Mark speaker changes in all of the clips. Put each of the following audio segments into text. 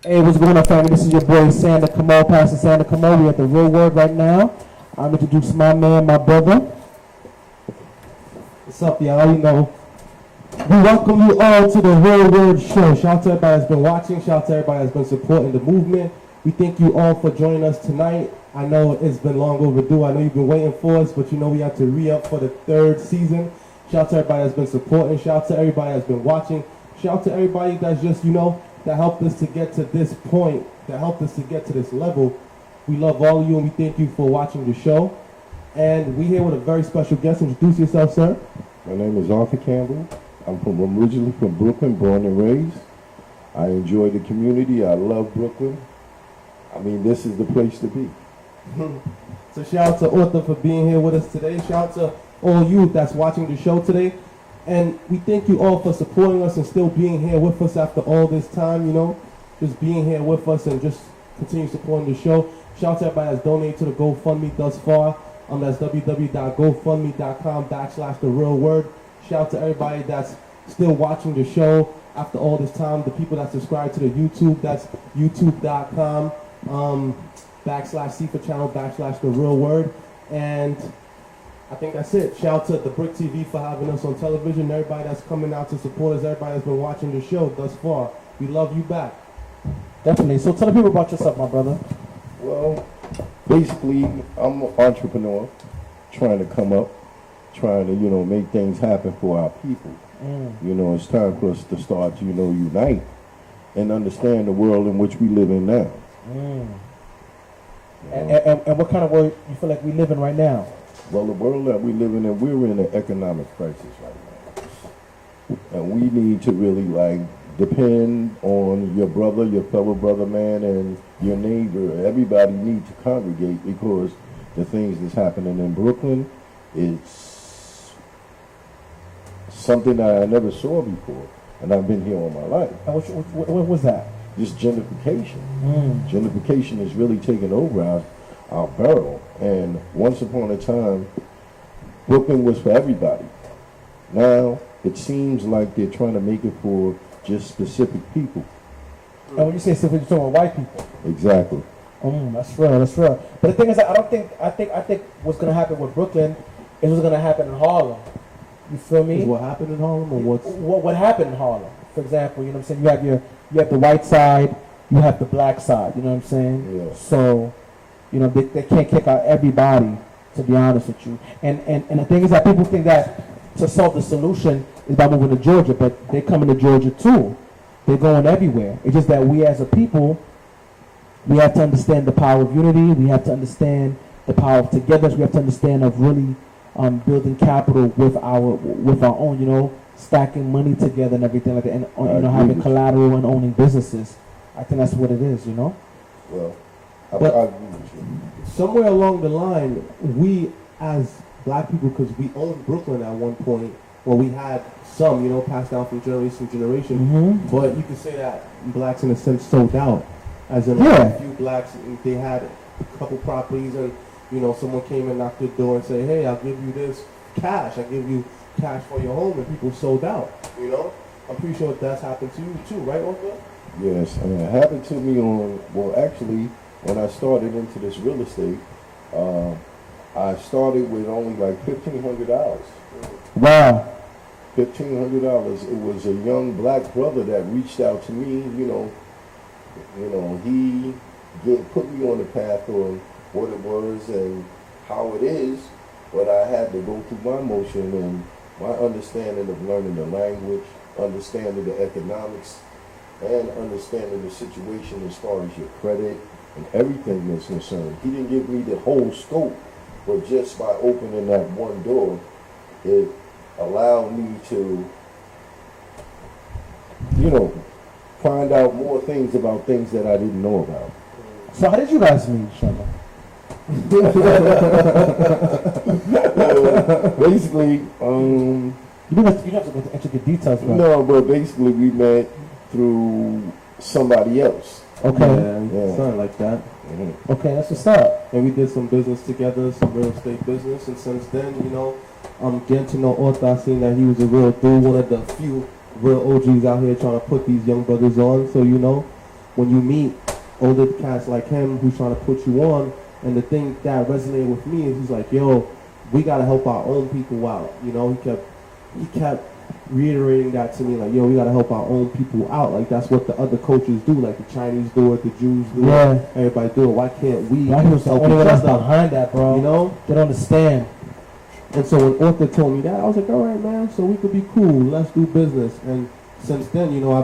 Speaker 1: Hey, what's going on, family? This is your boy, Sander Cameau, Pastor Sander Cameau. We're at the Real Word right now. I'm introducing my man, my brother. What's up, y'all? You know, we welcome you all to the Real Word Show. Shout out to everybody that's been watching. Shout out to everybody that's been supporting the movement. We thank you all for joining us tonight. I know it's been long overdue. I know you've been waiting for us, but you know we have to re-up for the third season. Shout out to everybody that's been supporting. Shout out to everybody that's been watching. Shout out to everybody that's just, you know, that helped us to get to this point, that helped us to get to this level. We love all of you and we thank you for watching the show. And we're here with a very special guest. Introduce yourself, sir.
Speaker 2: My name is Arthur Campbell. I'm originally from Brooklyn, born and raised. I enjoy the community. I love Brooklyn. I mean, this is the place to be.
Speaker 1: So shout out to Arthur for being here with us today. Shout out to all you that's watching the show today. And we thank you all for supporting us and still being here with us after all this time, you know, just being here with us and just continue supporting the show. Shout out to everybody that's donated to the GoFundMe thus far. That's www.gofundme.com/therealword. Shout out to everybody that's still watching the show after all this time. The people that subscribe to the YouTube, that's youtube.com /C for channel /therealword. And I think that's it. Shout out to the Brick TV for having us on television. Everybody that's coming out to support us. Everybody that's been watching the show thus far. We love you back. Definitely. So tell the people about yourself, my brother.
Speaker 2: Well, basically, I'm an entrepreneur, trying to come up, trying to, you know, make things happen for our people. You know, it's time for us to start, you know, unite and understand the world in which we live in now.
Speaker 1: And what kind of world you feel like we live in right now?
Speaker 2: Well, the world that we live in, we're in an economic crisis right now. And we need to really, like, depend on your brother, your fellow brother, man, and your neighbor. Everybody needs to congregate because the things that's happening in Brooklyn, it's something that I never saw before. And I've been here all my life.
Speaker 1: And what was that?
Speaker 2: Just gentrification. Gentrification is really taking over our borough. And once upon a time, Brooklyn was for everybody. Now, it seems like they're trying to make it for just specific people.
Speaker 1: And when you say specific, you're talking about white people.
Speaker 2: Exactly.
Speaker 1: That's real. That's real. But the thing is, I think what's gonna happen with Brooklyn is what's gonna happen in Harlem. You feel me?
Speaker 3: Is what happened in Harlem, or
Speaker 1: what happened in Harlem? For example, you know what I'm saying. You have the white side, you have the black side. You know what I'm saying?
Speaker 2: Yeah.
Speaker 1: So, you know, they can't kick out everybody. To be honest with you, and the thing is that people think that to solve the solution is by moving to Georgia, but they're coming to Georgia too. They're going everywhere. It's just that we as a people, we have to understand the power of unity. We have to understand the power of togetherness. We have to understand of really building capital with our own, you know, stacking money together and everything like that, and you know, having collateral and owning businesses. I think that's what it is, you know.
Speaker 2: Well, I
Speaker 3: But-
Speaker 2: agree with you.
Speaker 3: somewhere along the line, we as black people, because we owned Brooklyn at one point, well, we had some, you know, passed down from generation to generation, but you could say that blacks in a sense sold out, as in like, a few blacks, they had a couple properties and, you know, someone came and knocked their door and said, hey, I'll give you this cash, I'll give you cash for your home, and people sold out, you know. I'm pretty sure that's happened to you too, right, Uncle?
Speaker 2: Yes, and it happened to me actually, when I started into this real estate, I started with only like $1,500.
Speaker 1: Wow.
Speaker 2: $1,500. It was a young black brother that reached out to me. You know, he put me on the path on what it was and how it is. But I had to go through my motion and my understanding of learning the language, understanding the economics, and understanding the situation as far as your credit and everything is concerned. He didn't give me the whole scope, but just by opening that one door, it allowed me to, you know, find out more things about things that I didn't know about.
Speaker 1: So how did you guys meet, Shana?
Speaker 2: Basically,
Speaker 1: you don't have to go into intricate details, bro.
Speaker 2: no, but basically we met through somebody else.
Speaker 1: Okay.
Speaker 3: Yeah, something like that.
Speaker 1: Okay, that's what's up.
Speaker 3: And we did some business together, some real estate business, and since then, you know, getting to know Arthur, I seen that he was a real dude, one of the few real OGs out here trying to put these young brothers on. So, you know,
Speaker 1: when you meet older cats like him who's trying to put you on, and the thing that resonated with me is he's like, yo, we gotta help our own people out. You know, he kept reiterating that to me, like, yo, we gotta help our own people out. Like, that's what the other cultures do. Like, the Chinese do it, the Jews do it, everybody do it. Why can't we
Speaker 4: Black people's the
Speaker 1: help
Speaker 4: only
Speaker 1: each
Speaker 4: one that's
Speaker 1: other?
Speaker 4: behind that, bro.
Speaker 1: You know?
Speaker 4: They don't understand.
Speaker 1: And so when Arthur told me that, I was like, all right, man, so we could be cool. Let's do business. And since then, you know,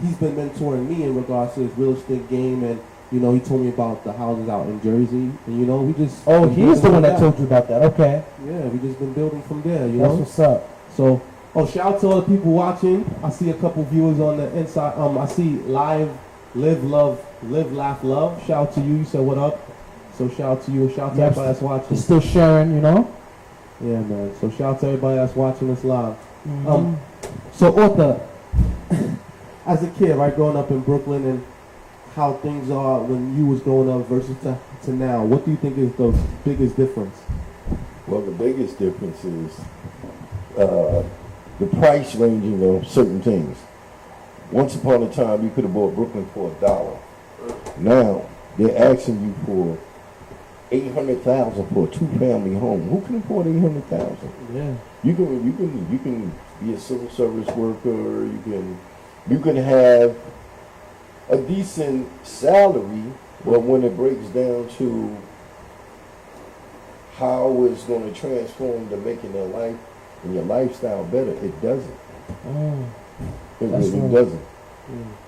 Speaker 1: he's been mentoring me in regards to his real estate game. And, you know, he told me about the houses out in Jersey. And, you know, we just...
Speaker 4: Oh,
Speaker 1: been
Speaker 4: he's the
Speaker 1: building
Speaker 4: one that
Speaker 1: from
Speaker 4: told you about that. Okay.
Speaker 1: Yeah, we just been building from there, you
Speaker 4: That's
Speaker 1: know?
Speaker 4: what's up.
Speaker 1: So, shout out to all the people watching. I see a couple viewers on the inside. I see live, live, laugh, love. Shout out to you. You said what up? So shout out to you. Shout out to everybody that's watching.
Speaker 4: You're still sharing, you know?
Speaker 1: Yeah, man. So shout out to everybody that's watching us live.
Speaker 4: Mm-hmm.
Speaker 1: So Arthur, as a kid, right, growing up in Brooklyn, and how things are when you was growing up versus to now, what do you think is the biggest difference?
Speaker 2: Well, the biggest difference is the price ranging of certain things. Once upon a time, you could have bought Brooklyn for $1. Now they're asking you for $800,000 for a 2-family home. Who can afford $800,000?
Speaker 1: Yeah.
Speaker 2: You can be a civil service worker. You can have a decent salary, but when it breaks down to how it's going to transform to making their life and your lifestyle better, it doesn't. It really doesn't.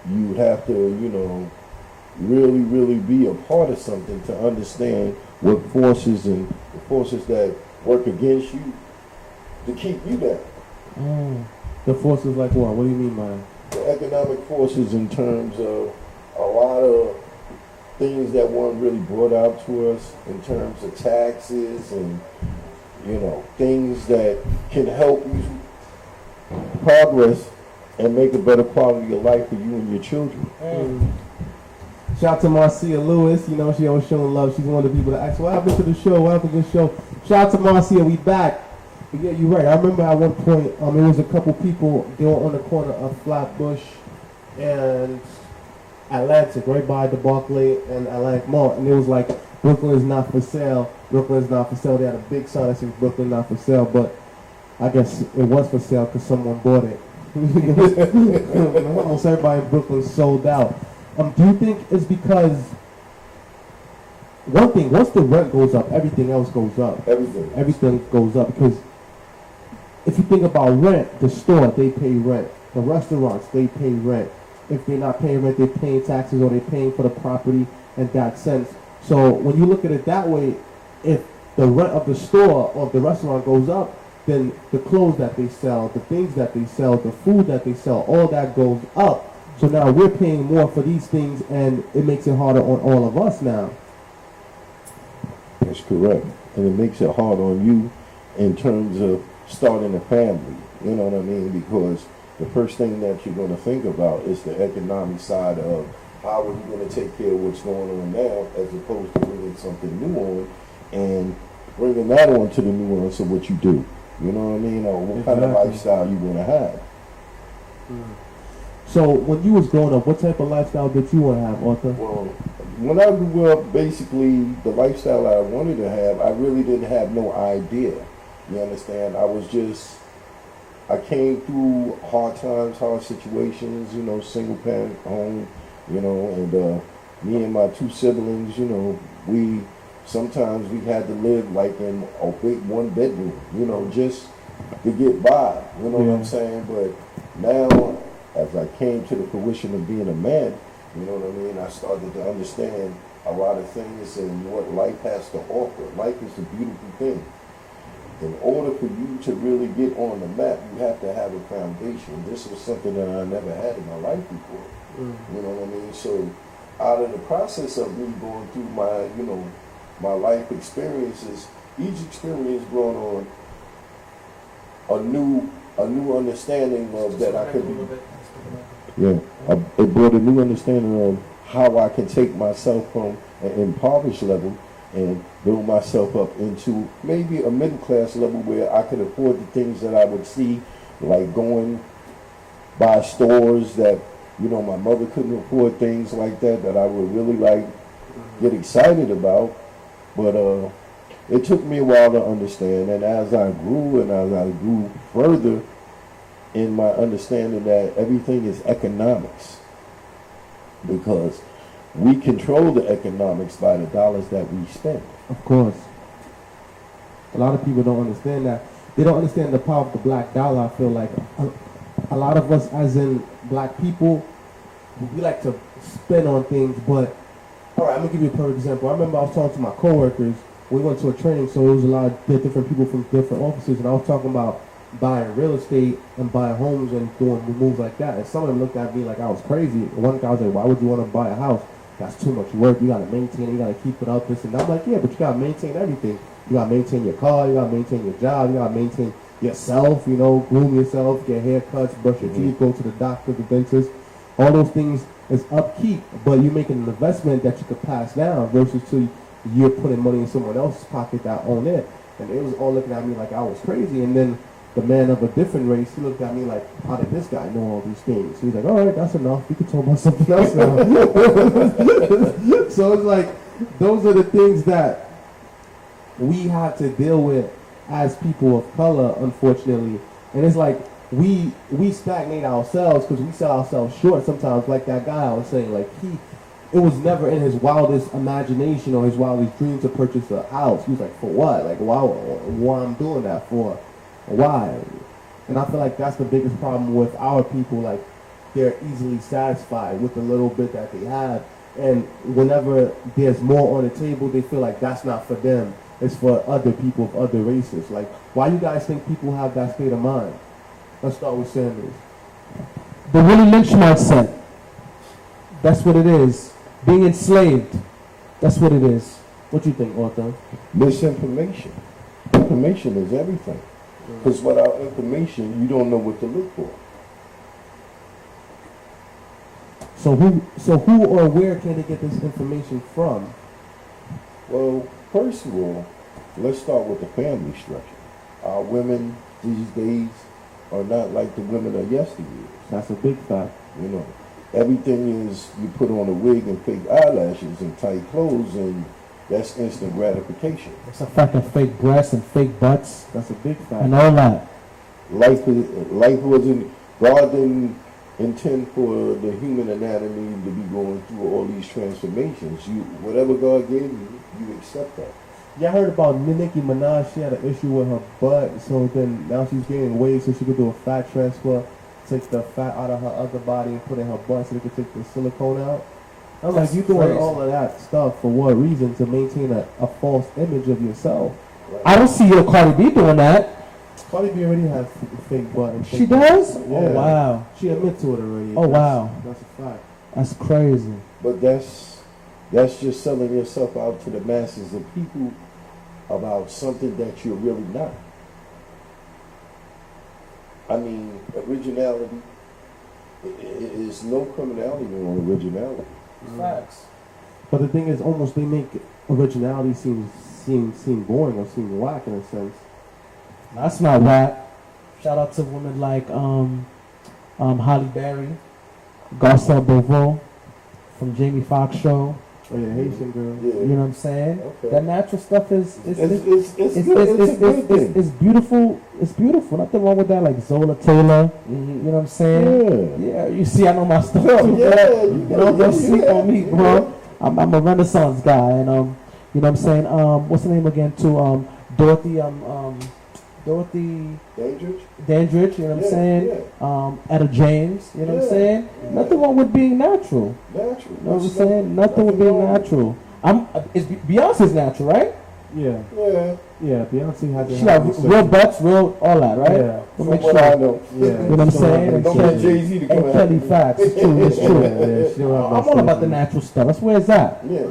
Speaker 2: You have to, you know, really be a part of something to understand what forces and the forces that work against you to keep you down.
Speaker 1: The forces like what? What do you mean by that?
Speaker 2: The economic forces in terms of a lot of things that weren't really brought out to us in terms of taxes and, you know, things that can help you progress and make a better quality of life for you and your children.
Speaker 1: Shout out to Marcia Lewis. You know, she always showing love. She's one of the people that asks, what happened to the show? What happened to the show? Shout out to Marcia. We back. But yeah, you're right. I remember at one point, it was a couple people, they were on the corner of Flatbush and Atlantic, right by the Barclay and Atlantic Mall. And it was like, Brooklyn is not for sale. Brooklyn is not for sale. They had a big sign that said Brooklyn not for sale. But I guess it was for sale because someone bought it. Almost everybody in Brooklyn sold out. Do you think it's because, one thing, once the rent goes up, everything else goes up. Everything goes up, because if you think about rent, the store, they pay rent. The restaurants, they pay rent. If they're not paying rent, they're paying taxes or they're paying for the property in that sense. So when you look at it that way, if the rent of the store or the restaurant goes up, then the clothes that they sell, the things that they sell, the food that they sell, all that goes up. So now we're paying more for these things, and it makes it harder on all of us now.
Speaker 2: That's correct. And it makes it hard on you in terms of starting a family. You know what I mean? Because the first thing that you're going to think about is the economic side of how are you going to take care of what's going on now, as opposed to bringing something new on and bringing that on to the nuance of what you do. You know what I mean? Or what kind of lifestyle you want to have.
Speaker 1: So when you was growing up, what type of lifestyle did you want to have, Arthur?
Speaker 2: Well, when I grew up, basically the lifestyle I wanted to have, I really didn't have no idea. You understand? I came through hard times, hard situations, you know, single parent home, you know, and me and my 2 siblings, you know, sometimes we had to live like in a big 1-bedroom, you know, just to get by, you know what I'm saying? But now, as I came to the fruition of being a man, you know what I mean, I started to understand a lot of things and what life has to offer. Life is a beautiful thing. In order for you to really get on the map, you have to have a foundation. This was something that I never had in my life before. You know what I mean? So out of the process of me going through my, you know, my life experiences, each experience brought on a new understanding of that I could be. It brought a new understanding of how I can take myself from an impoverished level and build myself up into maybe a middle class level where I could afford the things that I would see, like going by stores that You know, my mother couldn't afford things like that I would really like get excited about. But it took me a while to understand, and as I grew and as I grew further in my understanding that everything is economics, because we control the economics by the dollars that we spend.
Speaker 3: Of course. A lot of people don't understand that. They don't understand the power of the black dollar. I feel like a lot of us, as in black people, we like to spend on things, but all right, I'm gonna give you a perfect example. I remember I was talking to my coworkers. We went to a training, so there was a lot of different people from different offices, and I was talking about buying real estate and buying homes and doing moves like that. And some of them looked at me like I was crazy. One guy was like, "Why would you want to buy a house? That's too much work. You gotta maintain it. You gotta keep it up." This and I'm like, "Yeah, but you gotta maintain everything. You gotta maintain your car. You gotta maintain your job. You gotta maintain yourself. You know, groom yourself, get haircuts, brush your teeth, go to the doctor, the dentist. All those things is upkeep, but you're making an investment that you could pass down versus to you're putting money in someone else's pocket that own it." And they was all looking at me like I was crazy. And then the man of a different race, he looked at me like, "How did this guy know all these things?" He was like, "All right, that's enough. We can talk about something else now." So it's like, those are the things that we have to deal with as people of color, unfortunately. And it's like, we stagnate ourselves because we sell ourselves short sometimes. Like that guy I was saying, like it was never in his wildest imagination or his wildest dream to purchase a house. He was like, "For what? Like, why I'm doing that for? Why?" And I feel like that's the biggest problem with our people. Like, they're easily satisfied with the little bit that they have, and whenever there's more on the table, they feel like that's not for them. It's for other people of other races. Like, why you guys think people have that state of mind? Let's start with Sanders.
Speaker 4: The Willie Lynch mindset. That's what it is. Being enslaved. That's what it is.
Speaker 3: What you think, Arthur?
Speaker 2: Misinformation. Information is everything. Because without information, you don't know what to look for.
Speaker 3: So who or where can they get this information from?
Speaker 2: Well, first of all, let's start with the family structure. Our women these days are not like the women of yesteryear.
Speaker 3: That's a big fact.
Speaker 2: You know, everything is you put on a wig and fake eyelashes and tight clothes, and that's instant gratification.
Speaker 4: It's a fact of fake breasts and fake butts
Speaker 3: That's a big fact.
Speaker 4: and all that.
Speaker 2: Life wasn't, God didn't intend for the human anatomy to be going through all these transformations. Whatever God gave you accept that.
Speaker 3: Yeah, I heard about Nicki Minaj. She had an issue with her butt, so then now she's gaining weight so she could do a fat transfer, take the fat out of her other body and put it in her butt so they could take the silicone out. I'm like, you doing
Speaker 4: crazy.
Speaker 3: all of that stuff for what reason? To maintain a false image of yourself.
Speaker 4: I don't see your Cardi B doing that.
Speaker 3: Cardi B already has fake butt. And
Speaker 4: She
Speaker 3: fake
Speaker 4: does?
Speaker 3: Yeah.
Speaker 4: Oh, wow.
Speaker 3: She admits to it already.
Speaker 4: Oh, wow.
Speaker 3: That's a fact.
Speaker 4: That's crazy.
Speaker 2: But that's just selling yourself out to the masses of people about something that you're really not. I mean, originality is no criminality on originality.
Speaker 4: Facts.
Speaker 3: But the thing is, almost they make originality seem boring or seem whack in a sense.
Speaker 4: That's not whack. Shout out to women like Holly Berry, Garcelle Beauvais from Jamie Foxx show.
Speaker 3: Oh yeah, Haitian girl.
Speaker 2: Yeah.
Speaker 4: You know what I'm saying?
Speaker 2: Okay.
Speaker 4: That natural stuff is
Speaker 2: It's a good thing.
Speaker 4: it's beautiful. It's beautiful. Nothing wrong with that. Like Zola Taylor. You know what I'm saying?
Speaker 2: Yeah.
Speaker 4: Yeah. You see, I know my stuff.
Speaker 2: Yeah,
Speaker 4: You don't sleep on me, bro. I'm a Renaissance guy, and you know what I'm saying. What's the name again? To Dorothy Dandridge, you know what I'm saying? Etta James, you know what I'm saying?
Speaker 2: Yeah.
Speaker 4: Nothing wrong with being natural.
Speaker 2: Natural.
Speaker 4: You know what I'm saying? Nothing with being natural. Beyonce's natural, right?
Speaker 3: Yeah,
Speaker 2: Yeah.
Speaker 3: yeah. Beyonce had to.
Speaker 4: She got real butts, real all that, right?
Speaker 3: Yeah.
Speaker 4: We'll make
Speaker 2: From
Speaker 4: sure.
Speaker 2: what I know.
Speaker 3: Yeah.
Speaker 4: You know what I'm saying?
Speaker 2: Don't get Jay-Z to come
Speaker 4: And
Speaker 2: out.
Speaker 4: Kelly Facts, it's true, it's true.
Speaker 3: Yeah, she don't have
Speaker 4: I'm
Speaker 3: no
Speaker 4: all about
Speaker 3: stuff.
Speaker 4: the natural stuff. That's where it's at.
Speaker 2: Yeah.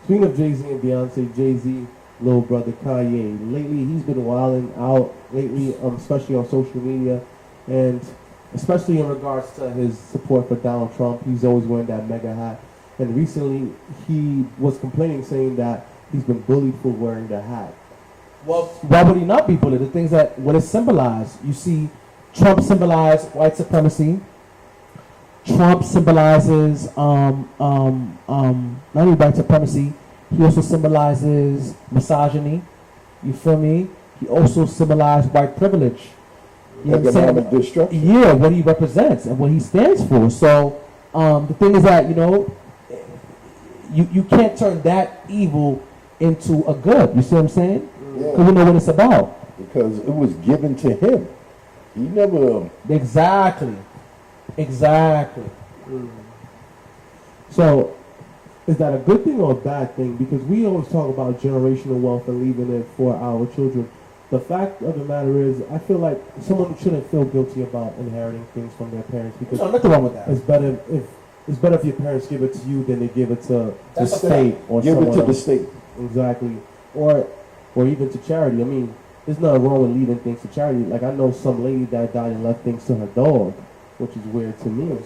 Speaker 3: Speaking of Jay-Z and Beyonce, Jay-Z, little brother Kanye, lately he's been wilding out lately, especially on social media, and especially in regards to his support for Donald Trump. He's always wearing that mega hat, and recently he was complaining, saying that he's been bullied for wearing the hat.
Speaker 4: Well, why would he not be bullied? The things that what it symbolized. You see, Trump symbolized white supremacy. Trump symbolizes not only white supremacy, he also symbolizes misogyny. You feel me? He also symbolized white privilege. You know what I'm saying?
Speaker 2: Economic destruction.
Speaker 4: Yeah, what he represents and what he stands for. So the thing is that, you know, you can't turn that evil into a good. You see what I'm saying?
Speaker 2: Yeah.
Speaker 4: Because we know what it's about.
Speaker 2: Because it was given to him. He never.
Speaker 4: Exactly.
Speaker 1: So, is that a good thing or a bad thing? Because we always talk about generational wealth and leaving it for our children. The fact of the matter is, I feel like someone shouldn't feel guilty about inheriting things from their parents because
Speaker 4: No, nothing wrong with that.
Speaker 1: it's better if your parents give it to you than they give it to the
Speaker 4: That's a
Speaker 1: state or
Speaker 2: Give it
Speaker 1: someone
Speaker 2: to the
Speaker 1: else.
Speaker 2: state.
Speaker 1: Exactly, or even to charity. I mean, there's nothing wrong with leaving things to charity. Like I know some lady that died and left things to her dog, which is weird to me.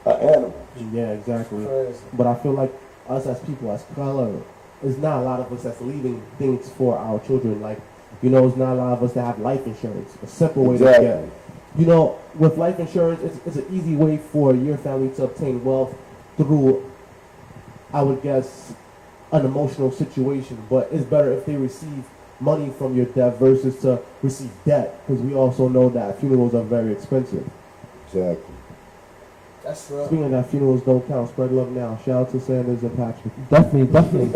Speaker 2: An animal.
Speaker 1: Yeah, exactly.
Speaker 4: Crazy.
Speaker 1: But I feel like us as people, as color, there's not a lot of us that's leaving things for our children. Like, you know, it's not a lot of us that have life insurance. A simple way to get. You know, with life insurance, it's an easy way for your family to obtain wealth through, I would guess, an emotional situation. But it's better if they receive money from your death versus to receive debt, because we also know that funerals are very expensive.
Speaker 2: Exactly.
Speaker 4: That's real.
Speaker 1: Speaking of that, funerals don't count. Spread love now. Shout out to Sanders and Patrick.
Speaker 4: Definitely.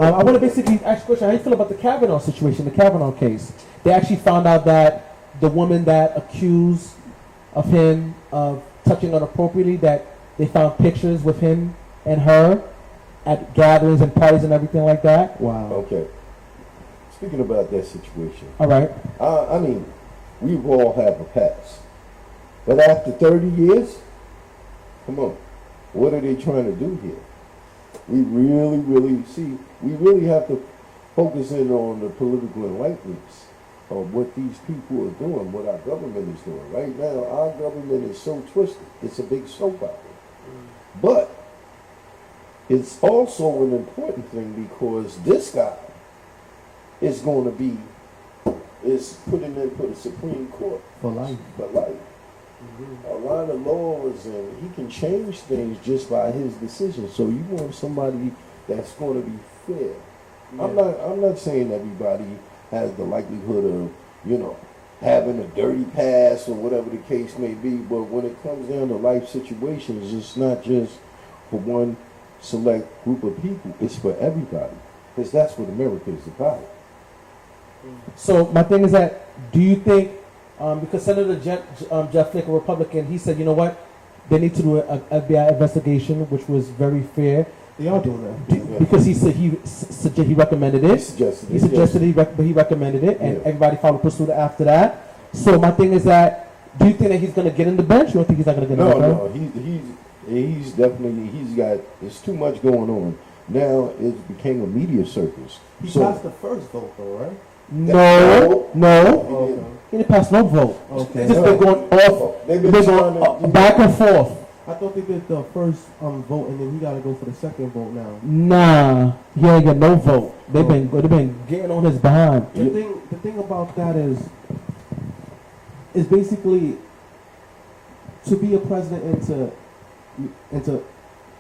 Speaker 4: I want to basically ask a question. How do you feel about the Kavanaugh situation, the Kavanaugh case? They actually found out that the woman that accused of him of touching inappropriately, that they found pictures with him and her at gatherings and parties and everything like that.
Speaker 1: Wow.
Speaker 2: Okay. Speaking about that situation,
Speaker 4: All right.
Speaker 2: I mean, we all have a past. But after 30 years, come on, what are they trying to do here? We really have to focus in on the political enlightenments of what these people are doing, what our government is doing. Right now, our government is so twisted. It's a big soap opera. But it's also an important thing because this guy is going to be put in there for the Supreme Court
Speaker 1: For life.
Speaker 2: for life. A lot of laws, and he can change things just by his decision. So you want somebody that's going to be fair.
Speaker 1: Yeah.
Speaker 2: I'm not saying everybody has the likelihood of, you know, having a dirty past or whatever the case may be. But when it comes down to life situations, it's not just for one select group of people. It's for everybody, because that's what America is about.
Speaker 4: So my thing is that, do you think, because Senator Jeff Flake, a Republican, he said, you know what, they need to do an FBI investigation, which was very fair.
Speaker 1: They are doing that.
Speaker 4: Because he said he recommended it.
Speaker 2: He suggested it.
Speaker 4: But he recommended it, and
Speaker 2: Yeah.
Speaker 4: everybody followed pursuit after that. So my thing is that, do you think that he's going to get in the bench? You don't think he's not going to get in the bench?
Speaker 2: No, he's definitely, there's too much going on. Now it became a media circus.
Speaker 1: He
Speaker 2: So
Speaker 1: passed the first vote, though, right?
Speaker 4: No.
Speaker 2: Yeah.
Speaker 4: He didn't pass no vote.
Speaker 1: Okay.
Speaker 4: It's just been going off.
Speaker 2: They've been
Speaker 4: They're
Speaker 2: trying
Speaker 4: going
Speaker 2: to-
Speaker 4: back and forth.
Speaker 1: I thought they did the first vote, and then he got to go for the second vote now.
Speaker 4: Nah, he ain't got no vote. They've been getting on his behind.
Speaker 1: The thing about that is basically to be a president and to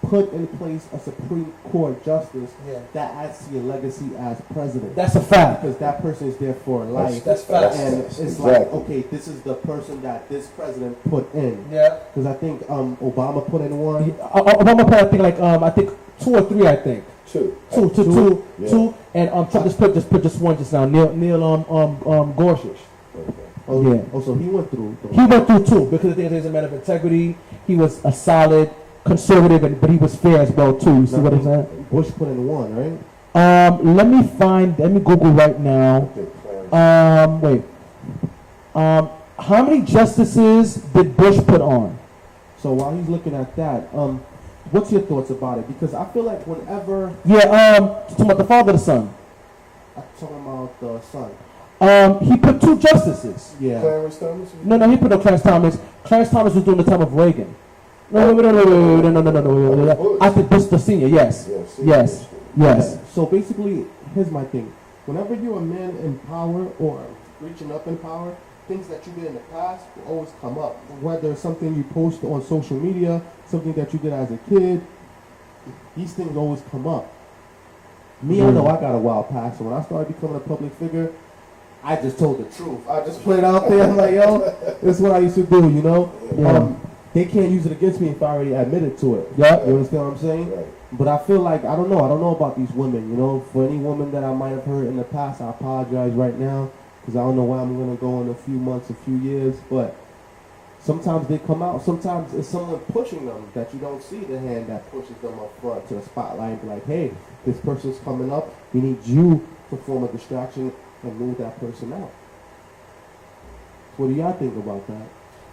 Speaker 1: put in place a Supreme Court justice that adds to your legacy as president.
Speaker 4: That's a fact.
Speaker 1: Because that person is there for life.
Speaker 4: That's facts.
Speaker 1: And it's like, okay, this is the person that this president put in.
Speaker 4: Yeah.
Speaker 1: Because I think Obama put in one.
Speaker 4: Obama put, I think 2 or 3. I think
Speaker 2: Two.
Speaker 4: two,
Speaker 2: Yeah.
Speaker 4: and Trump just put one just now. Neil Gorsuch.
Speaker 2: Okay.
Speaker 1: Oh,
Speaker 4: Yeah.
Speaker 1: Oh, so he went through.
Speaker 4: He went through 2 because he's a man of integrity. He was a solid conservative, but he was fair as well too. You see what I'm saying?
Speaker 1: Bush put in one, right?
Speaker 4: Let me Google right now.
Speaker 2: Okay, Clarence.
Speaker 4: Wait. How many justices did Bush put on?
Speaker 1: So while he's looking at that, what's your thoughts about it? Because I feel like whenever
Speaker 4: Talking about the father of the son.
Speaker 1: I'm talking about the son.
Speaker 4: He put 2 justices.
Speaker 1: Yeah.
Speaker 2: Clarence Thomas?
Speaker 4: No, he put no Clarence Thomas. Clarence Thomas was during the time of Reagan. No. I think Bush the senior. Yes. Yes.
Speaker 1: So basically, here's my thing. Whenever you're a man in power or reaching up in power, things that you did in the past will always come up. Whether it's something you post on social media, something that you did as a kid, these things always come up. Me, I know I got a wild past, so when I started becoming a public figure, I just told the truth. I just put it out there. I'm like, yo, this is what I used to do, you know?
Speaker 4: Yeah.
Speaker 1: They can't use it against me if I already admitted to it.
Speaker 4: Yeah.
Speaker 1: You understand what I'm saying?
Speaker 2: Right.
Speaker 1: But I feel like, I don't know about these women, you know? For any woman that I might have hurt in the past, I apologize right now, because I don't know where I'm going to go in a few months, a few years, but sometimes they come out. Sometimes it's someone pushing them that you don't see, the hand that pushes them up front to the spotlight and be like, hey, this person's coming up. We need you to form a distraction and move that person out. What do y'all think about that?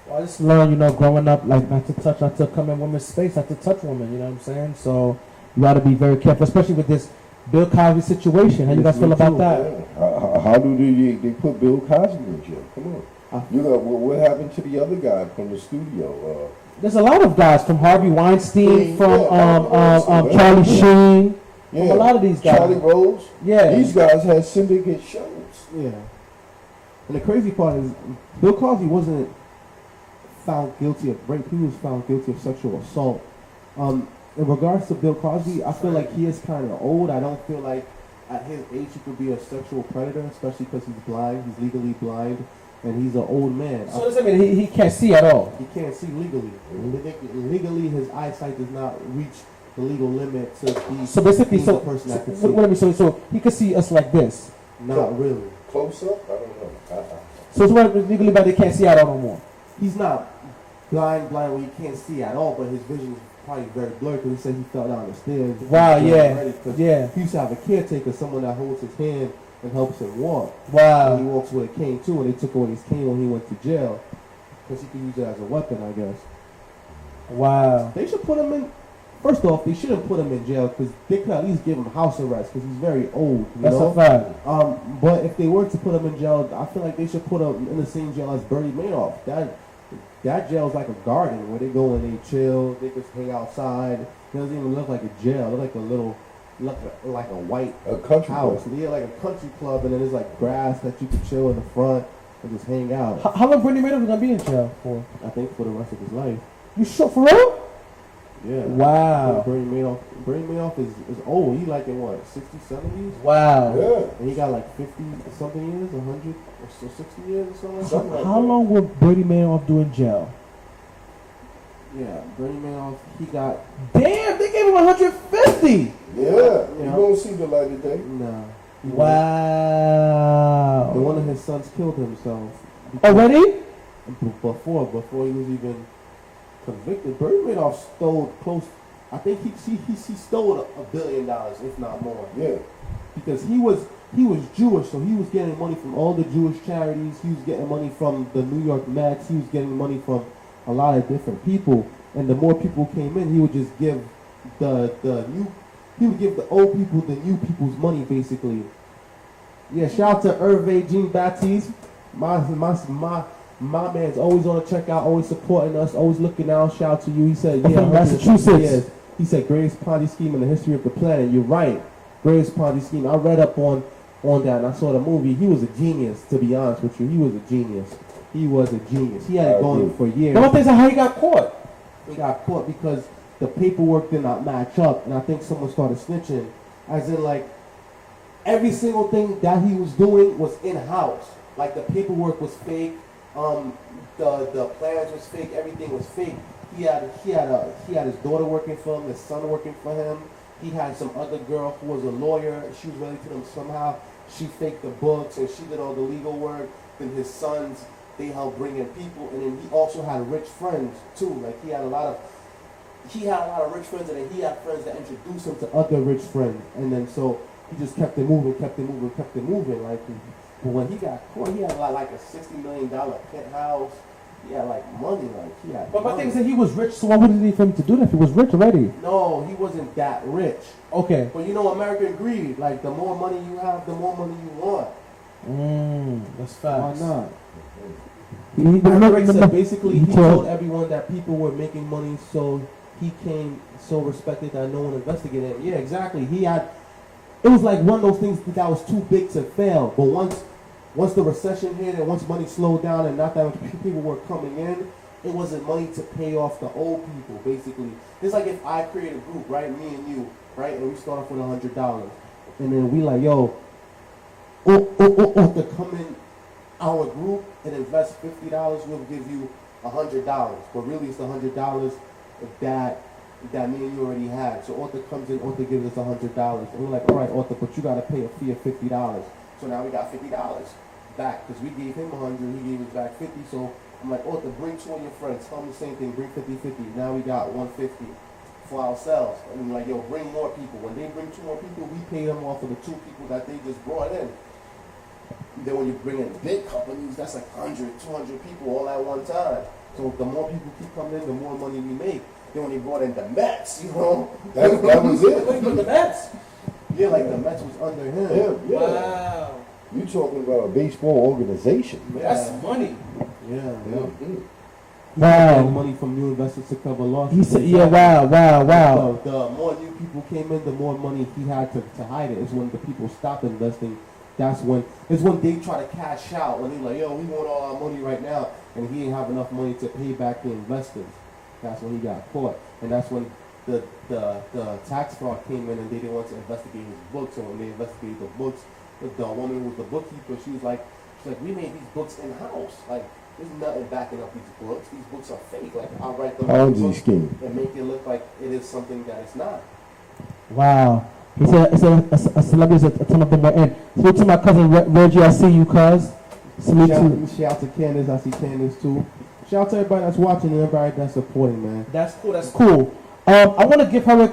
Speaker 4: Well, I just learned, you know, growing up, like not to come in women's space, not to touch women, you know what I'm saying? So you got to be very careful, especially with this Bill Cosby situation. How you guys feel about that?
Speaker 2: How do they put Bill Cosby in jail? Come on. You know, what happened to the other guy from the studio?
Speaker 4: There's a lot of guys from Harvey Weinstein, from
Speaker 2: yeah,
Speaker 4: Charlie Sheen, from a lot of these guys.
Speaker 2: Charlie Rose.
Speaker 4: Yeah.
Speaker 2: These guys had syndicate shows.
Speaker 1: Yeah. And the crazy part is, Bill Cosby wasn't found guilty of rape. He was found guilty of sexual assault. In regards to Bill Cosby, I feel like he is kind of old. I don't feel like at his age he could be a sexual predator, especially because he's blind. He's legally blind, and he's an old man.
Speaker 4: So does that mean he can't see at all?
Speaker 1: He can't see legally. Legally, his eyesight does not reach the legal limit to be
Speaker 4: So basically,
Speaker 1: being a person that can see.
Speaker 4: what I mean, so he could see us like this.
Speaker 1: Not really.
Speaker 2: Close up? I don't know.
Speaker 4: So it's what legally, but they can't see at all no more.
Speaker 1: He's not blind where he can't see at all, but his vision is probably very blurred because he said he fell down the stairs.
Speaker 4: Wow, yeah, yeah.
Speaker 1: He used to have a caretaker, someone that holds his hand and helps him walk.
Speaker 4: Wow.
Speaker 1: And he walks with a cane too, and they took away his cane when he went to jail because he could use it as a weapon, I guess.
Speaker 4: Wow.
Speaker 1: They should put him in. First off, they shouldn't put him in jail because they could at least give him house arrest because he's very old.
Speaker 4: That's a fact.
Speaker 1: But if they were to put him in jail, I feel like they should put him in the same jail as Bernie Madoff. That jail is like a garden where they go and they chill. They just hang outside. It doesn't even look like a jail. It looks like a little, like a white
Speaker 2: country
Speaker 1: house.
Speaker 2: club.
Speaker 1: Yeah, like a country club, and then there's like grass that you can chill in the front and just hang out.
Speaker 4: How long Bernie Madoff is gonna be in jail for?
Speaker 1: I think for the rest of his life.
Speaker 4: You sure for real?
Speaker 1: Yeah.
Speaker 4: Wow.
Speaker 1: Bernie Madoff is old. He like in what, 60s, 70s?
Speaker 4: Wow.
Speaker 2: Yeah.
Speaker 1: And he got like 50 something years, 100 or so 60 years or something like that.
Speaker 4: How long will Bernie Madoff do in jail?
Speaker 1: Yeah, Bernie Madoff, he got...
Speaker 4: Damn, they gave him 150.
Speaker 2: Yeah. You won't see the light of day.
Speaker 1: Nah.
Speaker 4: Wow.
Speaker 1: And one of his sons killed himself.
Speaker 4: Already?
Speaker 1: Before he was even convicted. Bernie Madoff stole close... I think he stole $1 billion, if not more.
Speaker 2: Yeah.
Speaker 1: Because he was Jewish, so he was getting money from all the Jewish charities. He was getting money from the New York Mets. He was getting money from a lot of different people. And the more people came in, he would just give the old people the new people's money, basically. Yeah, shout out to Hervé Jean-Baptiste. My man's always on the checkout, always supporting us, always looking out. Shout out to you. He said, yeah,
Speaker 4: From Massachusetts.
Speaker 1: Yes. He said, greatest Ponzi scheme in the history of the planet. You're right. Greatest Ponzi scheme. I read up on that and I saw the movie. He was a genius, to be honest with you. He was a genius. He was a genius. He had it going for years.
Speaker 4: The one thing is how he got caught.
Speaker 1: He got caught because the paperwork did not match up, and I think someone started snitching. As in, like, every single thing that he was doing was in-house. Like, the paperwork was fake. The plans was fake. Everything was fake. He had his daughter working for him, his son working for him. He had some other girl who was a lawyer. She was related to them somehow. She faked the books and she did all the legal work. Then his sons, they helped bring in people, and then he also had rich friends too. Like he had a lot of rich friends, and then he had friends that introduced him to other rich friends, and then so he just kept it moving. Like, but when he got caught, he had like a $60 million penthouse. He had like money, like he had.
Speaker 4: But my
Speaker 1: money.
Speaker 4: thing is that he was rich, so why would he need for him to do that if he was rich already?
Speaker 1: No, he wasn't that rich.
Speaker 4: Okay.
Speaker 1: But you know, American greed. Like the more money you have, the more money you want.
Speaker 4: That's facts.
Speaker 1: Why not?
Speaker 4: Rick
Speaker 1: said basically he told everyone that people were making money, so he came so respected that no one investigated him. Yeah, exactly. It was like one of those things that was too big to fail. But once once the recession hit and once money slowed down and not that much people were coming in, it wasn't money to pay off the old people, basically. It's like if I create a group, right, me and you, right, and we start off with $100, and then we like, yo, to come in our group and invest $50, we'll give you $100, but really it's the $100 that me and you already had. So Arthur comes in, Arthur gives us $100, and we're like, all right, Arthur, but you gotta pay a fee of $50. So now we got $50 back because we gave him 100, he gave us back 50. So I'm like, Arthur, bring 2 of your friends, tell them the same thing, bring 50-50. Now we got 150 for ourselves. And I'm like, yo, bring more people. When they bring 2 more people, we pay them off of the 2 people that they just brought in. Then when you bring in big companies, that's like 100, 200 people all at one time. So the more people keep coming in, the more money we make. Then when they brought in the Mets, you know, that was it.
Speaker 4: But the Mets?
Speaker 1: Yeah, like the Mets was under him.
Speaker 2: Yeah.
Speaker 4: Wow.
Speaker 2: You talking about a baseball organization?
Speaker 4: That's money.
Speaker 1: Yeah.
Speaker 2: Mm-hmm.
Speaker 4: Wow.
Speaker 1: Money from new investors to cover losses.
Speaker 4: He said, yeah, wow.
Speaker 1: So the more new people came in, the more money he had to hide it. It's when the people stopped investing. It's when they try to cash out. When they're like, yo, we want all our money right now. And he didn't have enough money to pay back the investors. That's when he got caught. And that's when the tax fraud came in and they didn't want to investigate his books. And when they investigated the books, the woman who was the bookkeeper, she was like, we made these books in-house. Like, there's nothing backing up these books. These books are fake. Like, I'll write them
Speaker 2: Ponzi scheme
Speaker 1: and make it look like it is something that it's not.
Speaker 4: Wow. He said, a celebrity is a ton of them are in. So to my cousin Reggie, I see you, cuz. Salute to.
Speaker 1: Shout out to Candace. I see Candace too. Shout out to everybody that's watching and everybody that's supporting, man.
Speaker 4: That's cool. I want to give Eric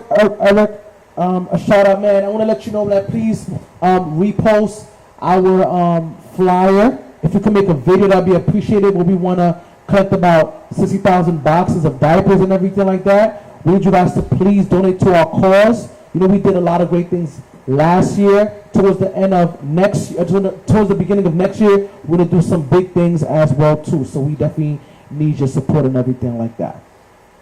Speaker 4: a shout out, man. I want to let you know that please repost our flyer. If you can make a video, that'd be appreciated. Where we want to collect about 60,000 boxes of diapers and everything like that. We need you guys to please donate to our cause. You know, we did a lot of great things last year. Towards the end of next year, towards the beginning of next year, we're gonna do some big things as well too. So we definitely need your support and everything like that.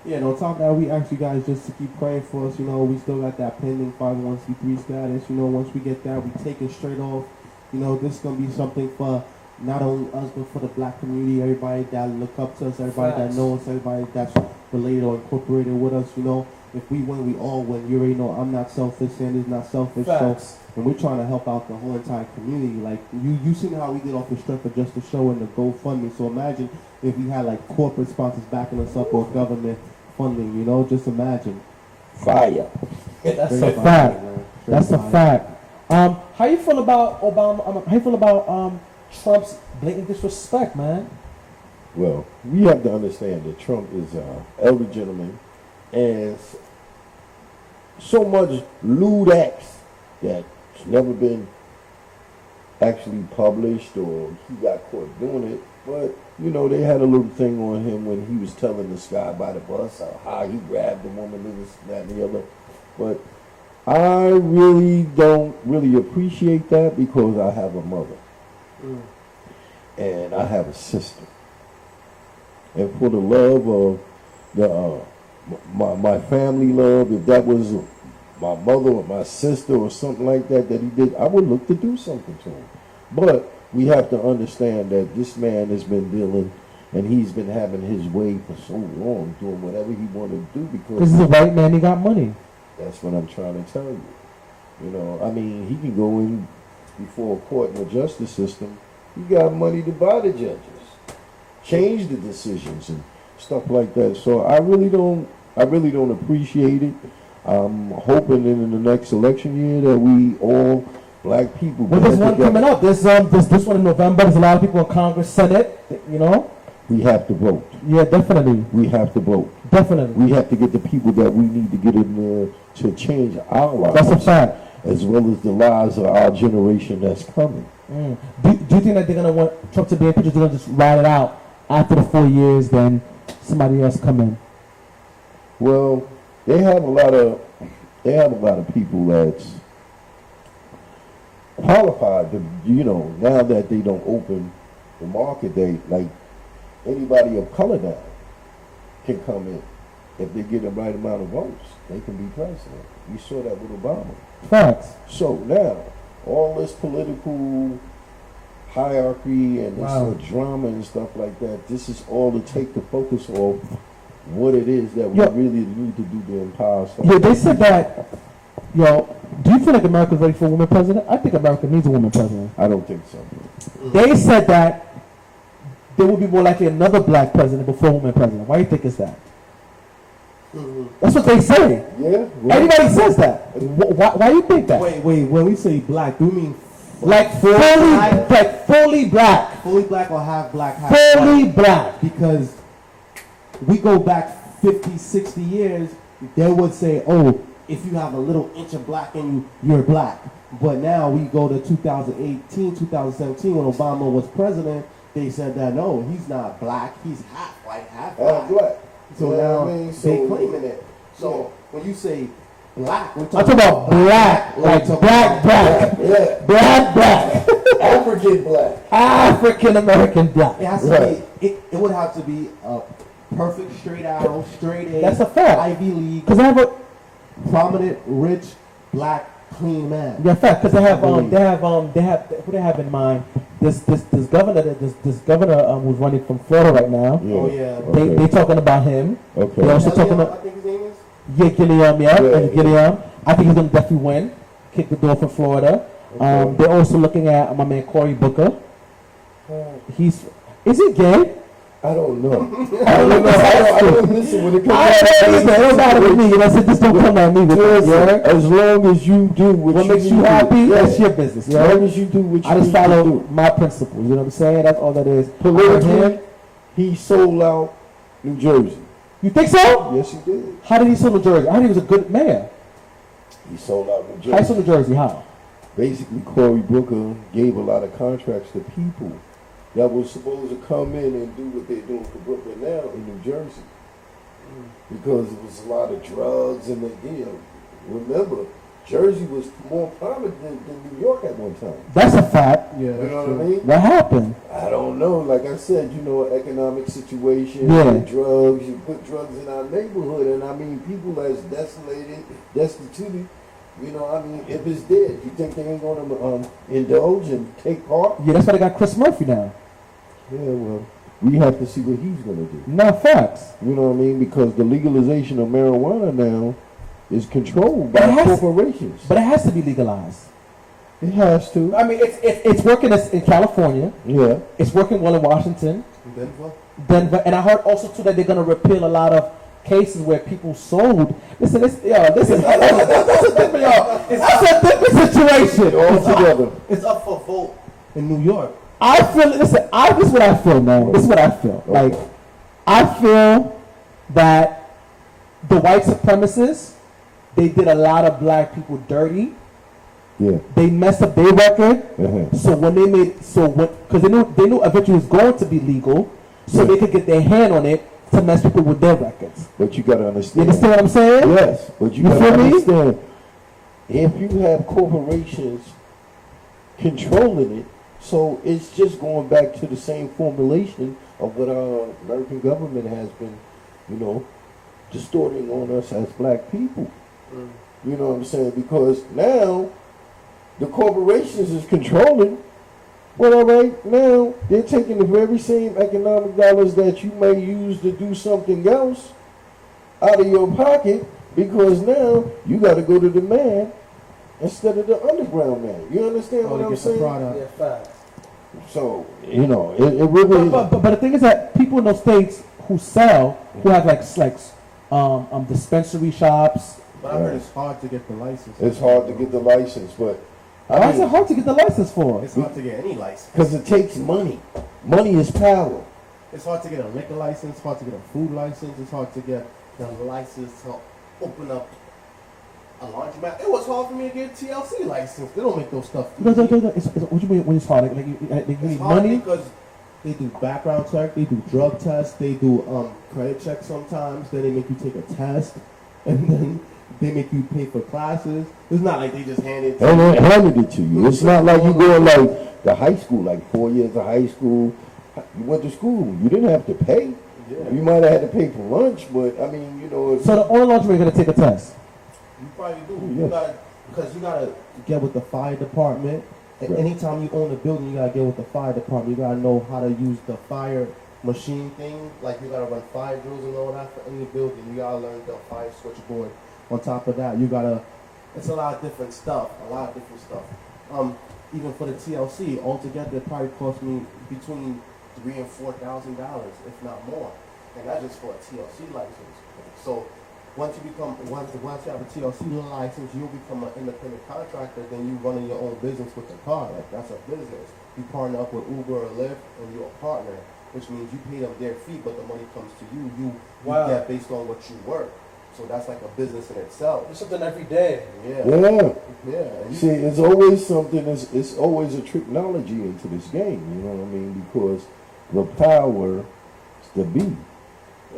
Speaker 1: Yeah, and on top of that, we ask you guys just to keep praying for us. You know, we still got that pending 501c3 status. You know, once we get that, we take it straight off. You know, this is gonna be something for not only us, but for the black community, everybody that look up to us, everybody that knows us, everybody that's related or incorporated with us. You know, if we win, we all win. You already know I'm not selfish, Sandy's not selfish.
Speaker 4: Facts.
Speaker 1: So, and we're trying to help out the whole entire community. Like, you seen how we did off the strength of just the show and the GoFundMe. So imagine if we had like corporate sponsors backing us up or government funding, you know, just imagine.
Speaker 2: fire.
Speaker 4: That's a fact. That's a fact. How you feel about Obama? How you feel about Trump's blatant disrespect, man?
Speaker 2: Well, we have to understand that Trump is an elder gentleman and so much lewd acts that's never been actually published or he got caught doing it. But, you know, they had a little thing on him when he was telling this guy by the bus how he grabbed the woman and this, that, and the other. But I really don't really appreciate that because I have a mother. And I have a sister. And for the love of the my family love, if that was my mother or my sister or something like that he did, I would look to do something to him. But we have to understand that this man has been dealing and he's been having his way for so long, doing whatever he wanted to do because
Speaker 4: he's a white man, he got money.
Speaker 2: That's what I'm trying to tell you. You know, I mean, he can go in before a court in the justice system. He got money to buy the judges, change the decisions and stuff like that. So I really don't appreciate it. I'm hoping in the next election year that we all black people.
Speaker 4: Well, there's one coming up. There's this one in November. There's a lot of people in Congress, Senate. You know.
Speaker 2: We have to vote.
Speaker 4: Yeah, definitely.
Speaker 2: We have to vote.
Speaker 4: Definitely.
Speaker 2: We have to get the people that we need to get in there to change our lives.
Speaker 4: That's a fact.
Speaker 2: As well as the lives of our generation that's coming.
Speaker 4: Do you think that they're gonna want Trump to be impeached? They're gonna just ride it out after the 4 years, then somebody else come in?
Speaker 2: Well, they have a lot of people that's qualified to, you know, now that they don't open the market, they like anybody of color now can come in. If they get the right amount of votes, they can be president. We saw that with Obama.
Speaker 4: Facts.
Speaker 2: So now, all this political hierarchy and
Speaker 4: Wow.
Speaker 2: this drama and stuff like that. This is all to take the focus off what it is that we
Speaker 4: Yo.
Speaker 2: really need to do to empower stuff.
Speaker 4: Yeah, they said that. Yo, do you feel like America's ready for a woman president? I think America needs a woman president.
Speaker 2: I don't think so.
Speaker 4: They said that there will be more likely another black president before a woman president. Why do you think it's that? That's what they say.
Speaker 2: Yeah? Well,
Speaker 4: Everybody says that. Why do you think that?
Speaker 3: Wait, when we say black, do we mean
Speaker 4: Like fully black.
Speaker 3: fully black or half black, half
Speaker 4: Fully
Speaker 3: white?
Speaker 4: black.
Speaker 3: Because we go back 50, 60 years, they would say, oh, if you have a little inch of black in you, you're black. But now we go to 2018, 2017, when Obama was president, they said that, no, he's not black, he's half white, half black.
Speaker 2: black.
Speaker 3: So
Speaker 2: You know
Speaker 3: now
Speaker 2: what I mean?
Speaker 3: they
Speaker 2: So-
Speaker 3: claiming it. So when you say black, we're
Speaker 4: I'm talking about black,
Speaker 3: we're
Speaker 4: like
Speaker 3: talking
Speaker 4: black.
Speaker 2: Yeah.
Speaker 4: Black.
Speaker 2: African black.
Speaker 4: African American black.
Speaker 3: It has to
Speaker 2: Right.
Speaker 3: be. It would have to be a perfect straight arrow, straight A.
Speaker 4: That's a fact.
Speaker 3: Ivy League,
Speaker 4: Because I have a
Speaker 3: prominent, rich, black, clean man.
Speaker 4: yeah fact. Because they have
Speaker 3: believe.
Speaker 4: who they have in mind. This governor who's running from Florida right now.
Speaker 2: Yeah.
Speaker 3: Oh, yeah.
Speaker 2: Okay.
Speaker 4: They talking about him.
Speaker 2: Okay.
Speaker 4: They also talking
Speaker 3: Gilliam,
Speaker 4: about
Speaker 3: I think his name is.
Speaker 4: yeah Gilliam, yeah,
Speaker 2: Yeah,
Speaker 4: and Gilliam. I think he's gonna definitely win. Kick the door for Florida.
Speaker 2: Okay.
Speaker 4: They're also looking at my man Cory Booker. Is he gay?
Speaker 2: I don't know. I don't listen when it comes
Speaker 4: I don't know either. It don't matter with me. You know, so just don't come at me with that.
Speaker 2: Listen,
Speaker 4: Yeah?
Speaker 2: as long as you do
Speaker 4: What makes
Speaker 2: need
Speaker 4: you
Speaker 2: to
Speaker 4: happy?
Speaker 2: do.
Speaker 4: That's your business.
Speaker 2: As
Speaker 4: Yeah?
Speaker 2: long as you do what you
Speaker 4: I just
Speaker 2: need to
Speaker 4: follow
Speaker 2: do.
Speaker 4: my principles. You know what I'm saying? That's all that is.
Speaker 2: Politically, he sold out New Jersey.
Speaker 4: You think so?
Speaker 2: Yes, he did.
Speaker 4: How did he sell New Jersey? I heard he was a good mayor.
Speaker 2: He sold out New
Speaker 4: How he sold
Speaker 2: Jersey.
Speaker 4: New Jersey? How?
Speaker 2: Basically, Cory Booker gave a lot of contracts to people that was supposed to come in and do what they're doing for Brooklyn now in New Jersey. Because it was a lot of drugs and remember, Jersey was more prominent than New York at one time.
Speaker 4: That's a fact.
Speaker 3: Yeah,
Speaker 2: You know what I mean?
Speaker 4: What happened?
Speaker 2: I don't know. Like I said, economic situation,
Speaker 4: Yeah.
Speaker 2: drugs. You put drugs in our neighborhood, and I mean, people that's desolated, destituted. If it's dead, you think they ain't gonna indulge and take part?
Speaker 4: Yeah, that's why they got Chris Murphy now.
Speaker 2: Yeah, well, we have to see what he's gonna do.
Speaker 4: No facts.
Speaker 2: You know what I mean? Because the legalization of marijuana now is controlled by
Speaker 4: It has-
Speaker 2: corporations.
Speaker 4: But it has to be legalized.
Speaker 2: It has to.
Speaker 4: I mean, it's working in California.
Speaker 2: Yeah.
Speaker 4: It's working well in Washington,
Speaker 3: Denver.
Speaker 4: Denver, and I heard also too that they're gonna repeal a lot of cases where people sold. Listen, that's a different, y'all. That's a different situation.
Speaker 2: All together.
Speaker 3: It's up for vote in New York.
Speaker 4: I feel. Listen, this is what I feel, man. This is what I feel. Like, I feel that the white supremacists, they did a lot of black people dirty.
Speaker 2: Yeah.
Speaker 4: They messed up their record.
Speaker 2: Uh-huh.
Speaker 4: So when they made, because they knew eventually it was going to be legal, so they could get their hand on it to mess people with their records.
Speaker 2: But you gotta
Speaker 4: You
Speaker 2: understand.
Speaker 4: understand what I'm saying?
Speaker 2: Yes, but you
Speaker 4: You
Speaker 2: gotta
Speaker 4: feel me?
Speaker 2: understand. If you have corporations controlling it, so it's just going back to the same formulation of what our American government has been, distorting on us as black people. You know what I'm saying? Because now the corporations is controlling. Well, all right, now they're taking the very same economic dollars that you may use to do something else out of your pocket, because now you got to go to the man instead of the underground man. You understand what I'm saying?
Speaker 4: Yeah, facts.
Speaker 2: So, it really
Speaker 4: But the thing is that people in those states who sell, who have like dispensary shops.
Speaker 3: But I heard it's hard to get the license.
Speaker 2: it's hard to get the license, but
Speaker 4: Why is it hard to get the license for?
Speaker 3: It's hard to get any license.
Speaker 2: because it takes money. Money is power.
Speaker 3: It's hard to get a liquor license. It's hard to get a food license. It's hard to get the license to open up a laundromat. It was hard for me to get a TLC license. They don't make those stuff.
Speaker 4: No. What you mean when it's hard? Like you
Speaker 3: It's
Speaker 4: need
Speaker 3: hard
Speaker 4: money?
Speaker 3: because they do background check, they do drug tests, they do credit checks sometimes. Then they make you take a test, and then they make you pay for classes. It's not like they just hand it to
Speaker 2: And
Speaker 3: you.
Speaker 2: they handed it to you. It's not like you going like the high school, like 4 years of high school. You went to school. You didn't have to pay.
Speaker 3: Yeah.
Speaker 2: You might have had to pay for lunch, but I mean, it's,
Speaker 4: So the only laundry you're gonna take a test.
Speaker 3: You probably do.
Speaker 2: Yes.
Speaker 3: You gotta, because you gotta get with the fire department.
Speaker 2: Right.
Speaker 3: Anytime you own a building, you gotta get with the fire department. You gotta know how to use the fire machine thing. Like you gotta run fire drills and all that for any building. You gotta learn the fire switchboard. On top of that, you gotta. It's a lot of different stuff. Even for the TLC, altogether, it probably cost me between $3,000 and $4,000, if not more. And that's just for a TLC license. So once you have a TLC license, you'll become an independent contractor. Then you running your own business with the car. Like that's a business. You partner up with Uber or Lyft, and you're a partner, which means you pay them their fee, but the money comes to you. You get based on what you work. So that's like a business in itself.
Speaker 4: It's something every day.
Speaker 2: Yeah. See, it's always something. It's always a technology into this game. You know what I mean? Because the power is the beat.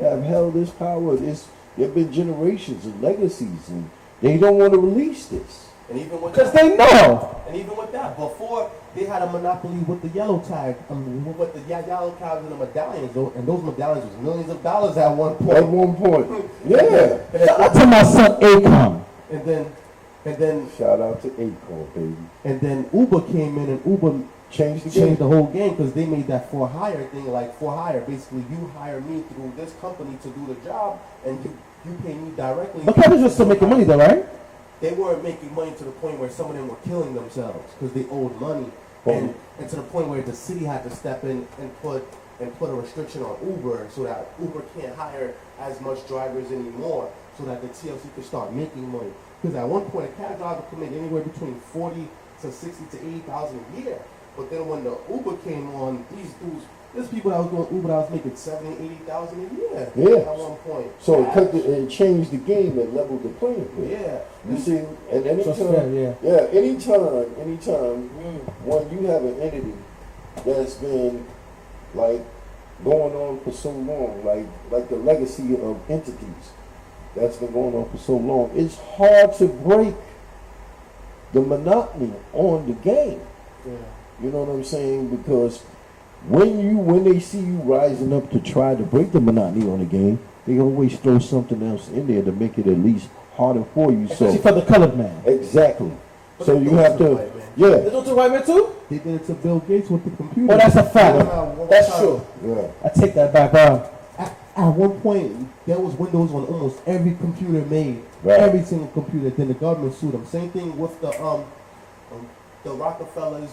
Speaker 2: Have held this power. There have been generations of legacies, and they don't want to release this.
Speaker 3: And even with
Speaker 4: Because
Speaker 3: that,
Speaker 4: they know.
Speaker 3: and even with that, before they had a monopoly with the yellow tag, with the yellow tags and the medallions, and those medallions was millions of dollars at one point.
Speaker 2: At one point, yeah.
Speaker 4: Shout out to my son Akon.
Speaker 3: And then
Speaker 2: Shout out to Akon, baby.
Speaker 3: And then Uber came in, and Uber
Speaker 2: Changed
Speaker 3: changed the whole game because they made that for hire thing. Like for hire, basically you hire me through this company to do the job, and you pay me directly.
Speaker 4: But Kevin's was still making money though, right?
Speaker 3: They weren't making money to the point where some of them were killing themselves because they owed money, and to the point where the city had to step in and put a restriction on Uber so that Uber can't hire as much drivers anymore, so that the TLC could start making money. Because at one point a cab driver could make anywhere between 40 to 60 to 80,000 a year. But then when the Uber came on, there's people that was doing Uber that was making 70, 80,000 a year.
Speaker 2: Yeah.
Speaker 3: At one point.
Speaker 2: So it changed the game and leveled the playing field.
Speaker 3: Yeah.
Speaker 2: You see, and anytime, anytime when you have an entity that's been like going on for so long, like the legacy of entities that's been going on for so long, it's hard to break the monotony on the game.
Speaker 3: Yeah.
Speaker 2: You know what I'm saying? Because when they see you rising up to try to break the monotony on the game, they always throw something else in there to make it at least harder for you.
Speaker 4: Especially for the colored man.
Speaker 2: Exactly.
Speaker 3: But
Speaker 2: So you have to,
Speaker 4: They do it to white man too?
Speaker 3: They did it to Bill Gates with the computer.
Speaker 4: Oh, that's a fact. That's true.
Speaker 2: yeah.
Speaker 4: I take that back, bro.
Speaker 3: At one point, there was Windows on almost every computer made.
Speaker 2: Right.
Speaker 3: Every single computer. Then the government sued them. Same thing with the Rockefellers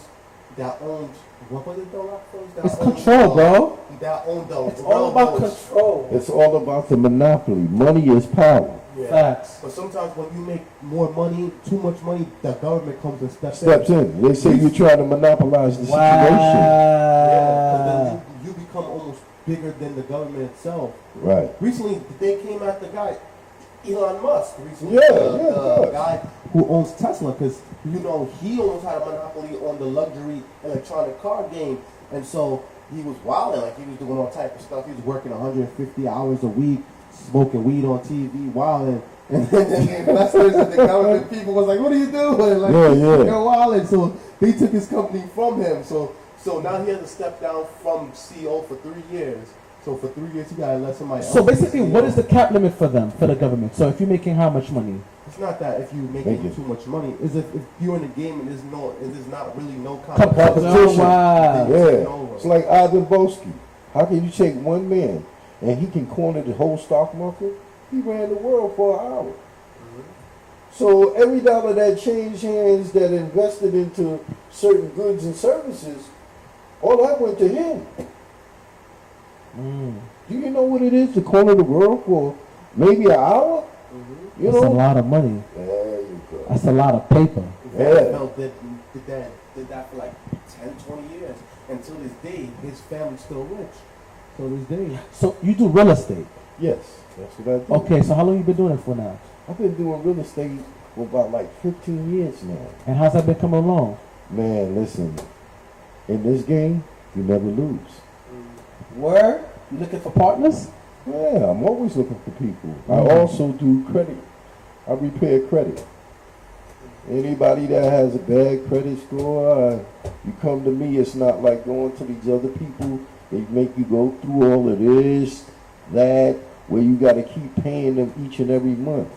Speaker 3: that owned. What was it? The Rockefellers that
Speaker 4: It's
Speaker 3: owned,
Speaker 4: control, bro.
Speaker 3: That owned the.
Speaker 4: It's all about control.
Speaker 2: It's all about the monopoly. Money is power.
Speaker 3: Yeah.
Speaker 4: Facts.
Speaker 3: But sometimes when you make more money, too much money, the government comes and steps
Speaker 2: In. They say you try to monopolize the situation.
Speaker 3: Yeah, 'cause then you become almost bigger than the government itself.
Speaker 2: Right.
Speaker 3: Recently, they came at the guy, Elon Musk. Recently,
Speaker 2: Yeah,
Speaker 3: the guy who owns Tesla, because he almost had a monopoly on the luxury electronic car game, and so he was wilding, like he was doing all type of stuff. He was working 150 hours a week, smoking weed on TV, wilding. And then the investors and the government people was like, "What are you doing?" Like, you're wilding. So they took his company from him. So now he has to step down from CEO for 3 years. So for 3 years, he got to let somebody else.
Speaker 4: So basically, what is the cap limit for them, for the government? So if you're making how much money?
Speaker 3: It's not that if you're making too much money. It's if you're in the game and there's not really no competition.
Speaker 4: Oh, wow.
Speaker 2: Yeah. It's like Ivan Boski. How can you take one man and he can corner the whole stock market? He ran the world for an hour. So every dollar that changed hands that invested into certain goods and services, all that went to him. Do you know what it is to corner the world for maybe an hour? You
Speaker 4: That's
Speaker 2: know?
Speaker 4: a lot of money.
Speaker 2: There you go.
Speaker 4: That's a lot of paper.
Speaker 3: Vanderbilt did that for like 10, 20 years. Until this day, his family's still rich. So this day.
Speaker 4: So you do real estate?
Speaker 2: Yes, that's what I do.
Speaker 4: Okay, so how long you been doing it for now?
Speaker 2: I've been doing real estate for about like 15 years now.
Speaker 4: And how's that been coming along?
Speaker 2: Man, listen, in this game, you never lose.
Speaker 4: Word? You looking for partners?
Speaker 2: Yeah, I'm always looking for people. I also do credit. I repair credit. Anybody that has a bad credit score, you come to me. It's not like going to these other people. They make you go through all of this, that, where you got to keep paying them each and every month.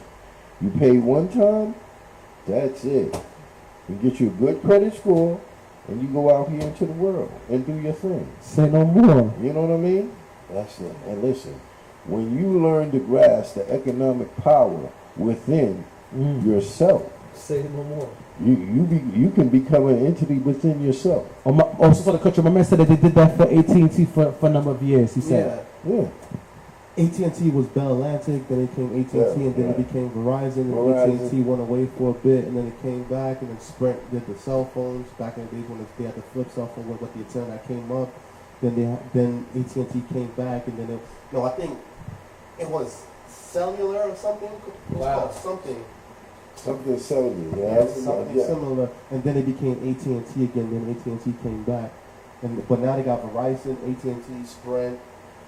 Speaker 2: You pay one time, that's it. You get you a good credit score, and you go out here into the world and do your thing.
Speaker 4: Say no more.
Speaker 2: You know what I mean? That's it. And listen, when you learn to grasp the economic power within yourself,
Speaker 4: Say no more.
Speaker 2: you can become an entity within yourself.
Speaker 4: Also for the country, my man said that they did that for AT&T for a number of years. He said,
Speaker 2: Yeah.
Speaker 1: AT&T was Bell Atlantic, then it became AT&T, and then it became Verizon, and AT&T went away for a bit, and then it came back, and then Sprint did the cell phones back in the days when they had the flip cell phone with the antenna that came up. Then AT&T came back, and then I think it was cellular or something. It was called something.
Speaker 2: Something cellular.
Speaker 1: Yeah, something similar, and then it became AT&T again. Then AT&T came back, but now they got Verizon, AT&T, Sprint.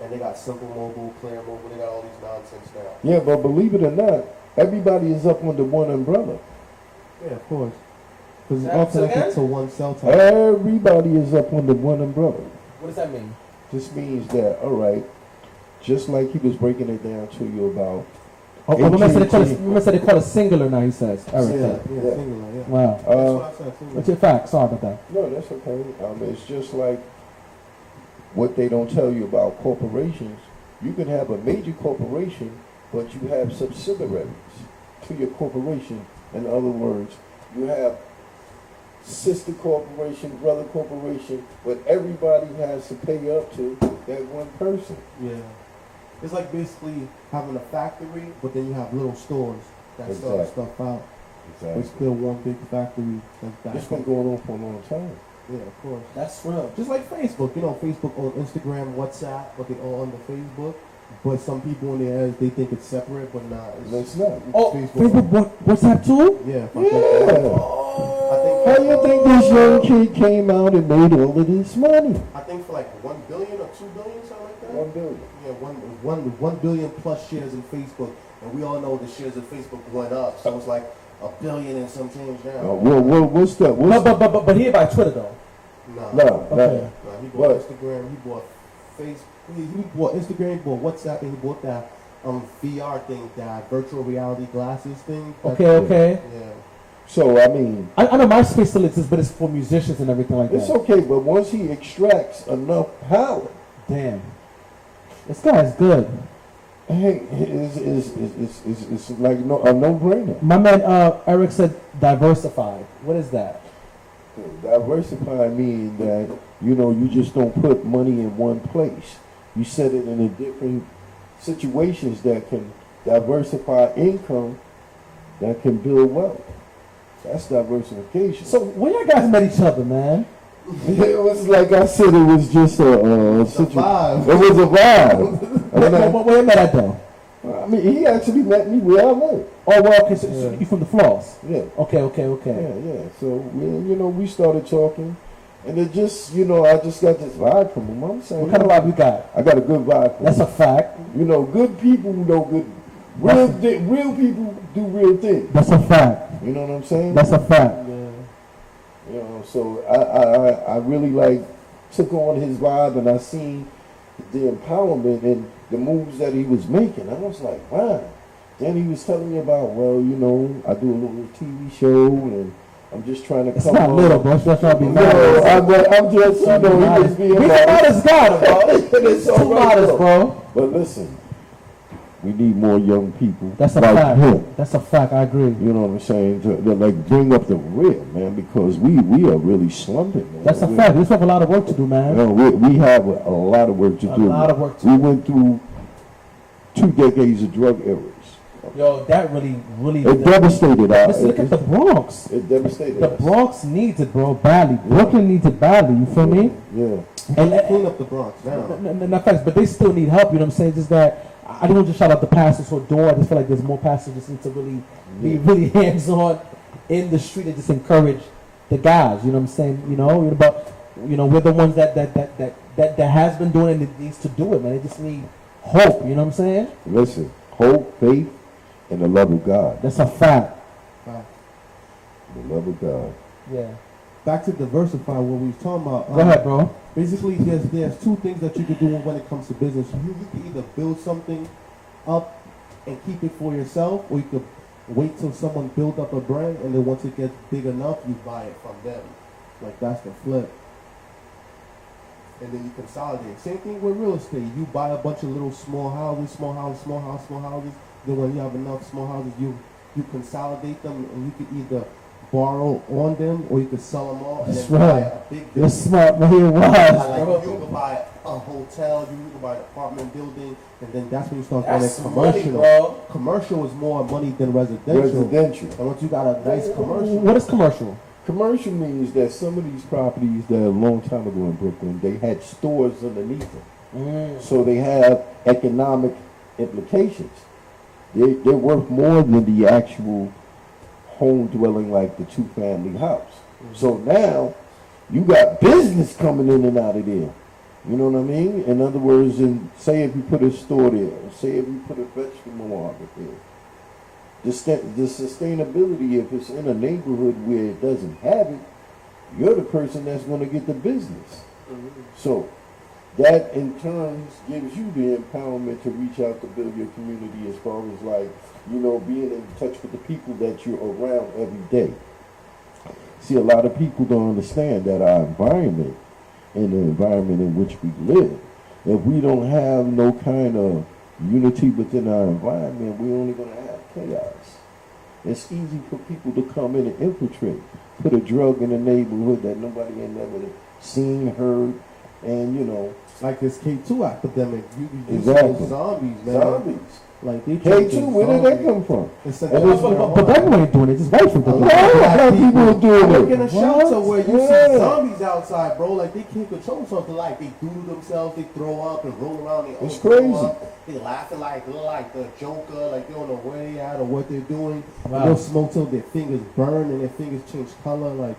Speaker 1: And they got Simple Mobile, Clear Mobile, they got all these nonsense now.
Speaker 2: Yeah, but believe it or not, everybody is up under one umbrella.
Speaker 1: Yeah, of course. Because it's all connected to one cell tower.
Speaker 2: Everybody is up under one umbrella.
Speaker 4: what does that mean?
Speaker 2: This means that, all right, just like he was breaking it down to you about.
Speaker 4: Remember they call it singular now, he says. Eric said.
Speaker 1: Yeah, singular, yeah.
Speaker 4: Wow.
Speaker 1: That's what I said, singular.
Speaker 4: What's your fact? Sorry about that.
Speaker 2: No, that's okay. It's just like what they don't tell you about corporations. You can have a major corporation, but you have subsidiaries to your corporation. In other words, you have sister corporation, brother corporation, but everybody has to pay up to that one person.
Speaker 1: Yeah. It's like basically having a factory, but then you have little stores that sell stuff out.
Speaker 2: Exactly.
Speaker 1: It's still one big factory that's back.
Speaker 2: It's been going on for a long time.
Speaker 1: Yeah, of course.
Speaker 4: That's real.
Speaker 1: Just like Facebook, Facebook on Instagram, WhatsApp, but they all under Facebook. But some people in there, they think it's separate, but nah,
Speaker 2: It's not.
Speaker 4: Oh, Facebook WhatsApp too?
Speaker 1: Yeah.
Speaker 2: How you think this young kid came out and made all of this money?
Speaker 1: I think for like 1 billion or 2 billion, something like that.
Speaker 2: 1 billion.
Speaker 1: Yeah, one billion plus shares in Facebook, and we all know the shares in Facebook went up, so it's like a billion and some change now.
Speaker 2: What's that?
Speaker 4: But he buy Twitter though.
Speaker 2: No.
Speaker 1: He bought Instagram. He bought Facebook. He bought Instagram. He bought WhatsApp, and he bought that VR thing, that virtual reality glasses thing.
Speaker 4: Okay.
Speaker 1: Yeah.
Speaker 2: So I mean,
Speaker 4: I know MySpace still exists, but it's for musicians and everything like that.
Speaker 2: it's okay, but once he extracts enough power,
Speaker 4: Damn. This guy is good.
Speaker 2: hey, it's like a no-brainer.
Speaker 4: My man Eric said diversified. What is that?
Speaker 2: Diversify means that you just don't put money in one place. You set it in a different situations that can diversify income, that can build wealth. That's diversification.
Speaker 4: So when you guys met each other, man?
Speaker 2: It was like I said, it was just a
Speaker 1: vibe.
Speaker 2: It was a vibe.
Speaker 4: Where you met at though?
Speaker 2: I mean, he actually met me where I live.
Speaker 4: Oh, well, okay, so you from the floors?
Speaker 2: Yeah.
Speaker 4: Okay.
Speaker 2: Yeah. So we started talking, and it just I just got this vibe from him. I'm saying,
Speaker 4: What kind of vibe you got?
Speaker 2: I got a good vibe from
Speaker 4: That's
Speaker 2: him.
Speaker 4: a fact.
Speaker 2: Good people know good. Real people do real things.
Speaker 4: That's a fact.
Speaker 2: You know what I'm saying?
Speaker 4: That's a fact.
Speaker 2: So I really took on his vibe, and I seen the empowerment and the moves that he was making. I was like, wow. Then he was telling me about, I do a little TV show, and I'm just trying to
Speaker 4: It's
Speaker 2: come
Speaker 4: not
Speaker 2: on.
Speaker 4: little, bro. That's not be
Speaker 2: No,
Speaker 4: modest.
Speaker 2: I'm just, he was being
Speaker 4: He's a modest guy, bro.
Speaker 2: It's
Speaker 4: Too
Speaker 2: all right,
Speaker 4: modest,
Speaker 2: though.
Speaker 4: bro.
Speaker 2: But listen, we need more young people.
Speaker 4: That's a
Speaker 2: like
Speaker 4: fact.
Speaker 2: him.
Speaker 4: That's a fact. I agree.
Speaker 2: You know what I'm saying? To bring up the rear, man, because we are really slumping, man.
Speaker 4: That's a fact. We still have a lot of work to do, man.
Speaker 2: We have a lot of work to do.
Speaker 4: A lot of work to
Speaker 2: We went through 2 decades of drug eras.
Speaker 4: Yo, that really.
Speaker 2: It devastated us.
Speaker 4: Listen, look at the Bronx.
Speaker 2: It devastated
Speaker 4: The
Speaker 2: us.
Speaker 4: Bronx needs it, bro, badly. Brooklyn needs it badly. You feel me?
Speaker 2: Yeah.
Speaker 1: And clean up the Bronx now.
Speaker 4: No facts, but they still need help. You know what I'm saying? Just that I don't just shout out the pastors or door. I just feel like there's more pastors just need to really be really hands on in the street and just encourage the guys. You know what I'm saying? But we're the ones that has been doing it and it needs to do it, man. They just need hope. You know what I'm saying?
Speaker 2: Listen, hope, faith, and the love of God.
Speaker 4: That's a fact.
Speaker 2: The love of God.
Speaker 4: Yeah.
Speaker 1: Back to diversify, what we was talking about.
Speaker 4: Go ahead, bro.
Speaker 1: Basically, there's 2 things that you can do when it comes to business. You can either build something up and keep it for yourself, or you could wait till someone build up a brand, and then once it gets big enough, you buy it from them. Like that's the flip. And then you consolidate. Same thing with real estate. You buy a bunch of little small houses. Then when you have enough small houses, you consolidate them, and you can either borrow on them or you can sell them all. And
Speaker 4: That's
Speaker 1: then
Speaker 4: right.
Speaker 1: buy a big
Speaker 4: You're
Speaker 1: business.
Speaker 4: smart, man. It was.
Speaker 1: Like you can buy a hotel, you can buy an apartment building, and then that's when you start getting
Speaker 5: That's
Speaker 1: commercial.
Speaker 5: money, bro.
Speaker 1: Commercial is more money than residential.
Speaker 2: Residential.
Speaker 1: And once you got a nice commercial,
Speaker 4: What is commercial?
Speaker 2: Commercial means that some of these properties that a long time ago in Brooklyn, they had stores underneath them. So they have economic implications. They're worth more than the actual home dwelling like the two-family house. So now you got business coming in and out of there. You know what I mean? In other words, say if you put a store there, or say if you put a vegetable market there, the sustainability, if it's in a neighborhood where it doesn't have it, you're the person that's going to get the business. So that in turn gives you the empowerment to reach out to build your community as far as like, you know, being in touch with the people that you're around every day. See, a lot of people don't understand that our environment and the environment in which we live, if we don't have no kind of unity within our environment, we're only going to have chaos. It's easy for people to come in and infiltrate, put a drug in a neighborhood that nobody ain't never seen, heard, and you know.
Speaker 1: like this K2 epidemic, you
Speaker 2: Exactly.
Speaker 1: zombies, man.
Speaker 2: Zombies.
Speaker 1: Like they
Speaker 2: K2, where did that come from?
Speaker 4: But that ain't doing it. Just white people
Speaker 2: A
Speaker 4: doing
Speaker 2: lot
Speaker 4: it.
Speaker 2: of people are
Speaker 1: I
Speaker 2: doing
Speaker 1: work in a
Speaker 2: it.
Speaker 1: shelter where you
Speaker 2: Yeah.
Speaker 1: see zombies outside, bro. Like they can't control something. Like they doodle themselves, they throw up and roll around. They
Speaker 2: It's
Speaker 1: all throw
Speaker 2: crazy.
Speaker 1: up. They laughing like the Joker, like they don't know where they at or what they're doing.
Speaker 4: Wow.
Speaker 1: They'll smoke till their fingers burn and their fingers change color. Like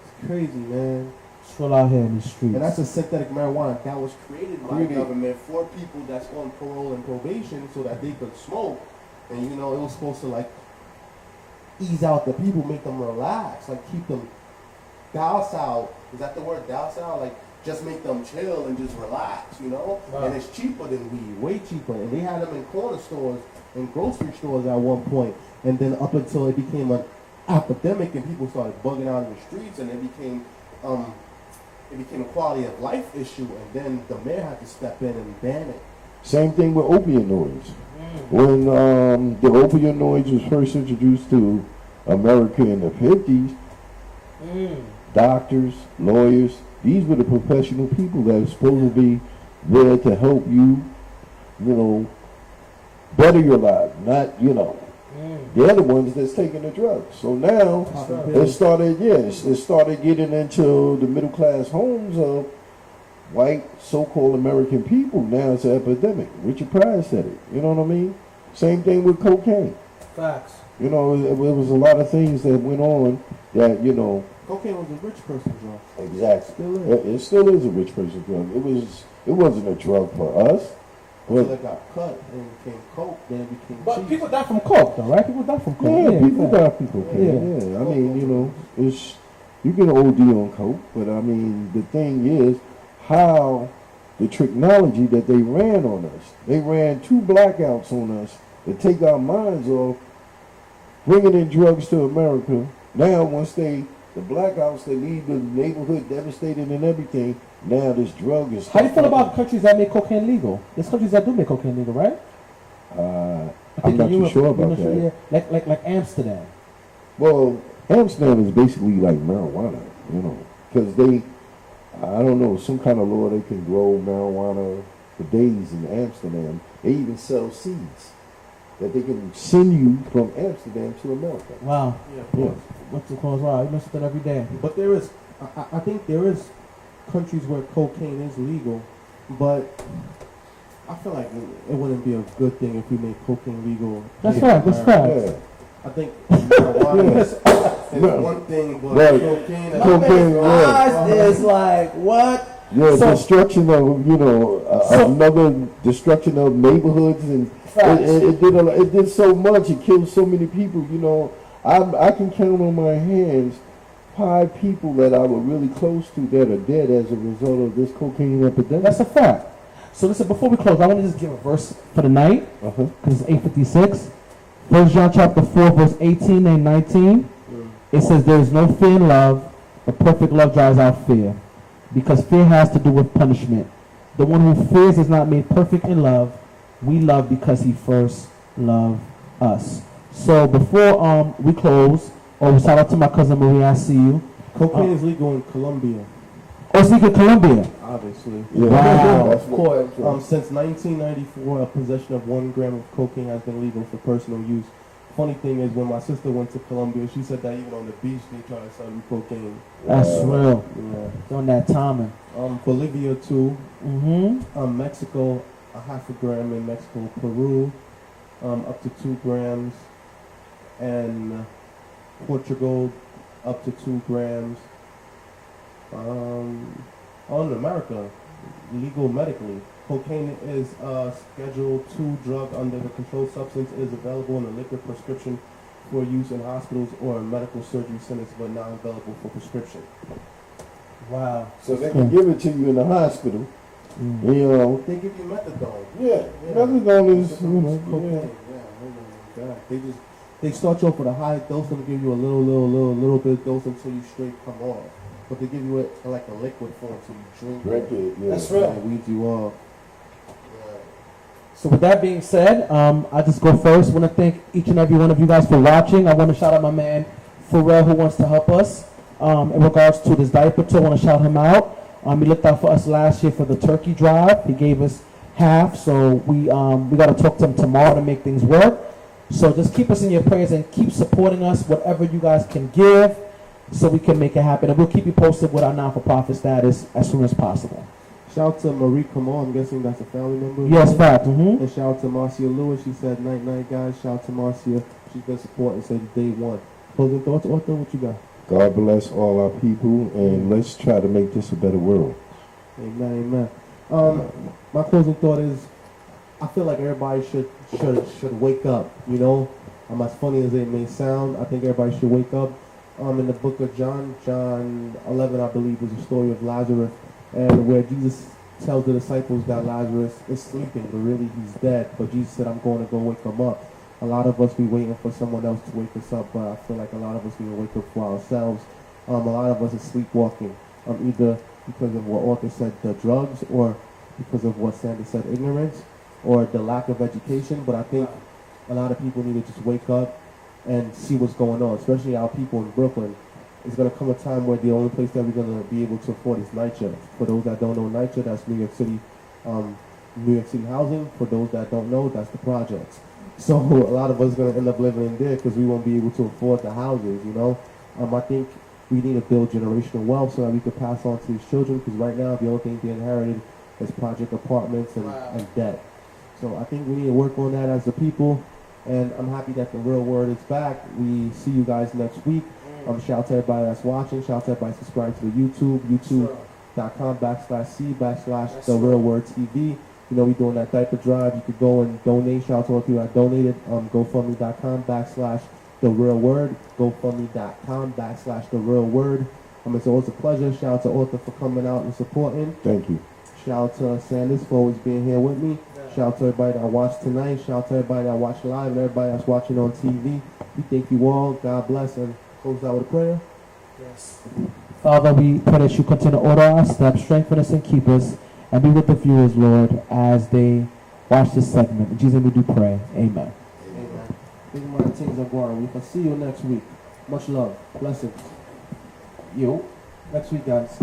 Speaker 1: it's crazy, man.
Speaker 4: Still out here in these streets.
Speaker 1: And that's a synthetic marijuana that was created by the
Speaker 2: Created.
Speaker 1: government for people that's on parole and probation so that they could smoke. And you know, it was supposed to like ease out the people, make them relax, like keep them docile. Is that the word, docile? Like just make them chill and just relax, you know?
Speaker 5: Wow.
Speaker 1: And it's cheaper than weed, way cheaper. And they had them in corner stores and grocery stores at one point. And then up until it became an epidemic and people started bugging out in the streets and it became a quality of life issue, and then the mayor had to step in and ban it.
Speaker 2: Same thing with opioids. When the opioids was first introduced to America in the 50s, doctors, lawyers, these were the professional people that were supposed to be there to help you, you know, better your life, not, you know, they're the ones that's taking the drugs. So now it started getting into the middle class homes of white so-called American people. Now it's an epidemic. Richard Pryor said it. You know what I mean? Same thing with cocaine.
Speaker 5: Facts.
Speaker 2: You know, it was a lot of things that went on that, you know.
Speaker 1: Cocaine was a rich person's drug.
Speaker 2: Exactly.
Speaker 1: Still is.
Speaker 2: It still is a rich person's drug. It wasn't a drug for us.
Speaker 1: Until it got cut and it became coke, then it became
Speaker 4: But
Speaker 1: cheap.
Speaker 4: people die from coke, though, right? People die from coke.
Speaker 2: Yeah, people
Speaker 4: fact.
Speaker 2: die from cocaine. Yeah. I mean, you know, you can OD on coke, but I mean, the thing is how the technology that they ran on us. They ran 2 blackouts on us to take our minds off bringing in drugs to America. Now, once the blackouts, they leave the neighborhood devastated and everything. Now this drug is.
Speaker 4: How do you feel about countries that make cocaine legal? There's countries that do make cocaine legal, right?
Speaker 2: I'm not too sure about that.
Speaker 4: Yeah, like Amsterdam.
Speaker 2: Well, Amsterdam is basically like marijuana, you know, because I don't know, some kind of law they can grow marijuana for days in Amsterdam. They even sell seeds that they can send you from Amsterdam to America.
Speaker 4: Wow.
Speaker 2: Yeah.
Speaker 4: What's the cause? Wow, you must have done every day.
Speaker 1: But there is, I think there is countries where cocaine is legal, but I feel like it wouldn't be a good thing if we made cocaine legal.
Speaker 4: That's
Speaker 1: here in
Speaker 4: right, that's
Speaker 1: America.
Speaker 4: right.
Speaker 2: Yeah.
Speaker 1: I think marijuana is
Speaker 2: Right.
Speaker 1: one thing, but
Speaker 2: Right.
Speaker 1: cocaine is
Speaker 2: Cocaine, right.
Speaker 5: Eyes is like, what?
Speaker 2: Yeah,
Speaker 4: So-
Speaker 2: destruction of, you know, another destruction of neighborhoods, and it did so much. It killed so many people. You know, I can count on my hands 5 people that I were really close to that are dead as a result of this cocaine epidemic.
Speaker 4: That's a fact. So listen, before we close, I want to just give a verse for the night,
Speaker 2: Uh-huh.
Speaker 4: because it's 8:56. 1 John chapter 4, verse 18 and 19. It says, there is no fear in love, But perfect love drives out fear, because fear has to do with punishment. The one who fears is not made perfect in love. We love because he first loved us. So before we close, shout out to my cousin Maria, I see you.
Speaker 3: Cocaine is legal in Colombia,
Speaker 4: Oh, it's legal in Colombia.
Speaker 3: obviously.
Speaker 2: Yeah,
Speaker 4: Wow.
Speaker 2: that's what
Speaker 3: Of course, since 1994, a possession of 1 gram of cocaine has been legal for personal use. Funny thing is, when my sister went to Colombia, she said that even on the beach they try to sell you cocaine.
Speaker 4: That's real.
Speaker 3: Yeah.
Speaker 4: During that timing.
Speaker 3: Bolivia too.
Speaker 4: Mm-hmm.
Speaker 3: Mexico, a half a gram in Mexico. Peru, up to 2 grams, and Portugal, up to 2 grams. In America, legal medically. Cocaine is a Schedule II drug under the Controlled Substance. It is available in a liquid prescription for use in hospitals or in medical surgery centers, but not available for prescription.
Speaker 4: Wow.
Speaker 2: So they can give it to you in the hospital.
Speaker 4: Mm.
Speaker 2: You know,
Speaker 3: They give you methadone.
Speaker 2: yeah, methadone is, you know,
Speaker 3: Cocaine. Yeah. They start you off with a high dose and give you a little bit dose until you straight come off. But they give you it in like a liquid form, so you drink it.
Speaker 2: yeah.
Speaker 4: That's real.
Speaker 3: And it weeds you off.
Speaker 4: So with that being said, I just go first. I want to thank each and every one of you guys for watching. I want to shout out my man Pharrell, who wants to help us in regards to this diaper tour. I want to shout him out. He looked out for us last year for the turkey drive. He gave us half, so we got to talk to him tomorrow to make things work. So just keep us in your prayers and keep supporting us, whatever you guys can give, so we can make it happen. And we'll keep you posted with our non-for-profit status as soon as possible.
Speaker 3: Shout out to Marie Cameau, I'm guessing that's a family member.
Speaker 4: Yes, fact. Mm-hmm.
Speaker 3: And shout out to Marcia Lewis. She said, night, night, guys. Shout out to Marcia. She's been supporting since day one. Closing thoughts, Arthur? What you got?
Speaker 2: God bless all our people, and let's try to make this a better world.
Speaker 3: Amen, amen. My closing thought is, I feel like everybody should wake up, you know? As funny as it may sound, I think everybody should wake up. In the book of John 11, I believe, is the story of Lazarus, and where Jesus tells the disciples that Lazarus is sleeping, but really he's dead. But Jesus said, I'm going to go wake him up. A lot of us be waiting for someone else to wake us up, but I feel like a lot of us need to wake up for ourselves. A lot of us are sleepwalking, either because of what Arthur said, the drugs, or because of what Sandy said, ignorance, or the lack of education. But I think a lot of people need to just wake up and see what's going on, especially our people in Brooklyn. It's going to come a time where the only place that we're going to be able to afford is NYCHA. For those that don't know NYCHA, that's New York City housing. For those that don't know, that's the projects. So a lot of us are going to end up living in there because we won't be able to afford the houses, you know. I think we need to build generational wealth so that we can pass on to these children, because right now the only thing they inherited is project apartments and debt. So I think we need to work on that as a people, and I'm happy that the real word is back. We see you guys next week. Shout out to everybody that's watching. Shout out to everybody subscribing to the YouTube, youtube.com/C/The Real Word TV. You know, we're doing that diaper drive. You could go and donate. Shout out to all the people that donated. GoFundMe.com/The Real Word. GoFundMe.com/The Real Word. It's always a pleasure. Shout out to Arthur for coming out and supporting.
Speaker 2: Thank you.
Speaker 3: Shout out to Sanders for always being here with me. Shout out to everybody that watched tonight. Shout out to everybody that watched live and everybody that's watching on TV. We thank you all. God bless, and close out with a prayer.
Speaker 4: Yes. Father, we pray that you continue to order our steps, strengthen us, and keep us, and be with the viewers, Lord, as they watch this segment. In Jesus' name we do pray. Amen.
Speaker 3: Amen. Big my things are going. We can see you next week. Much love. Blessings. Yo. Next week, guys.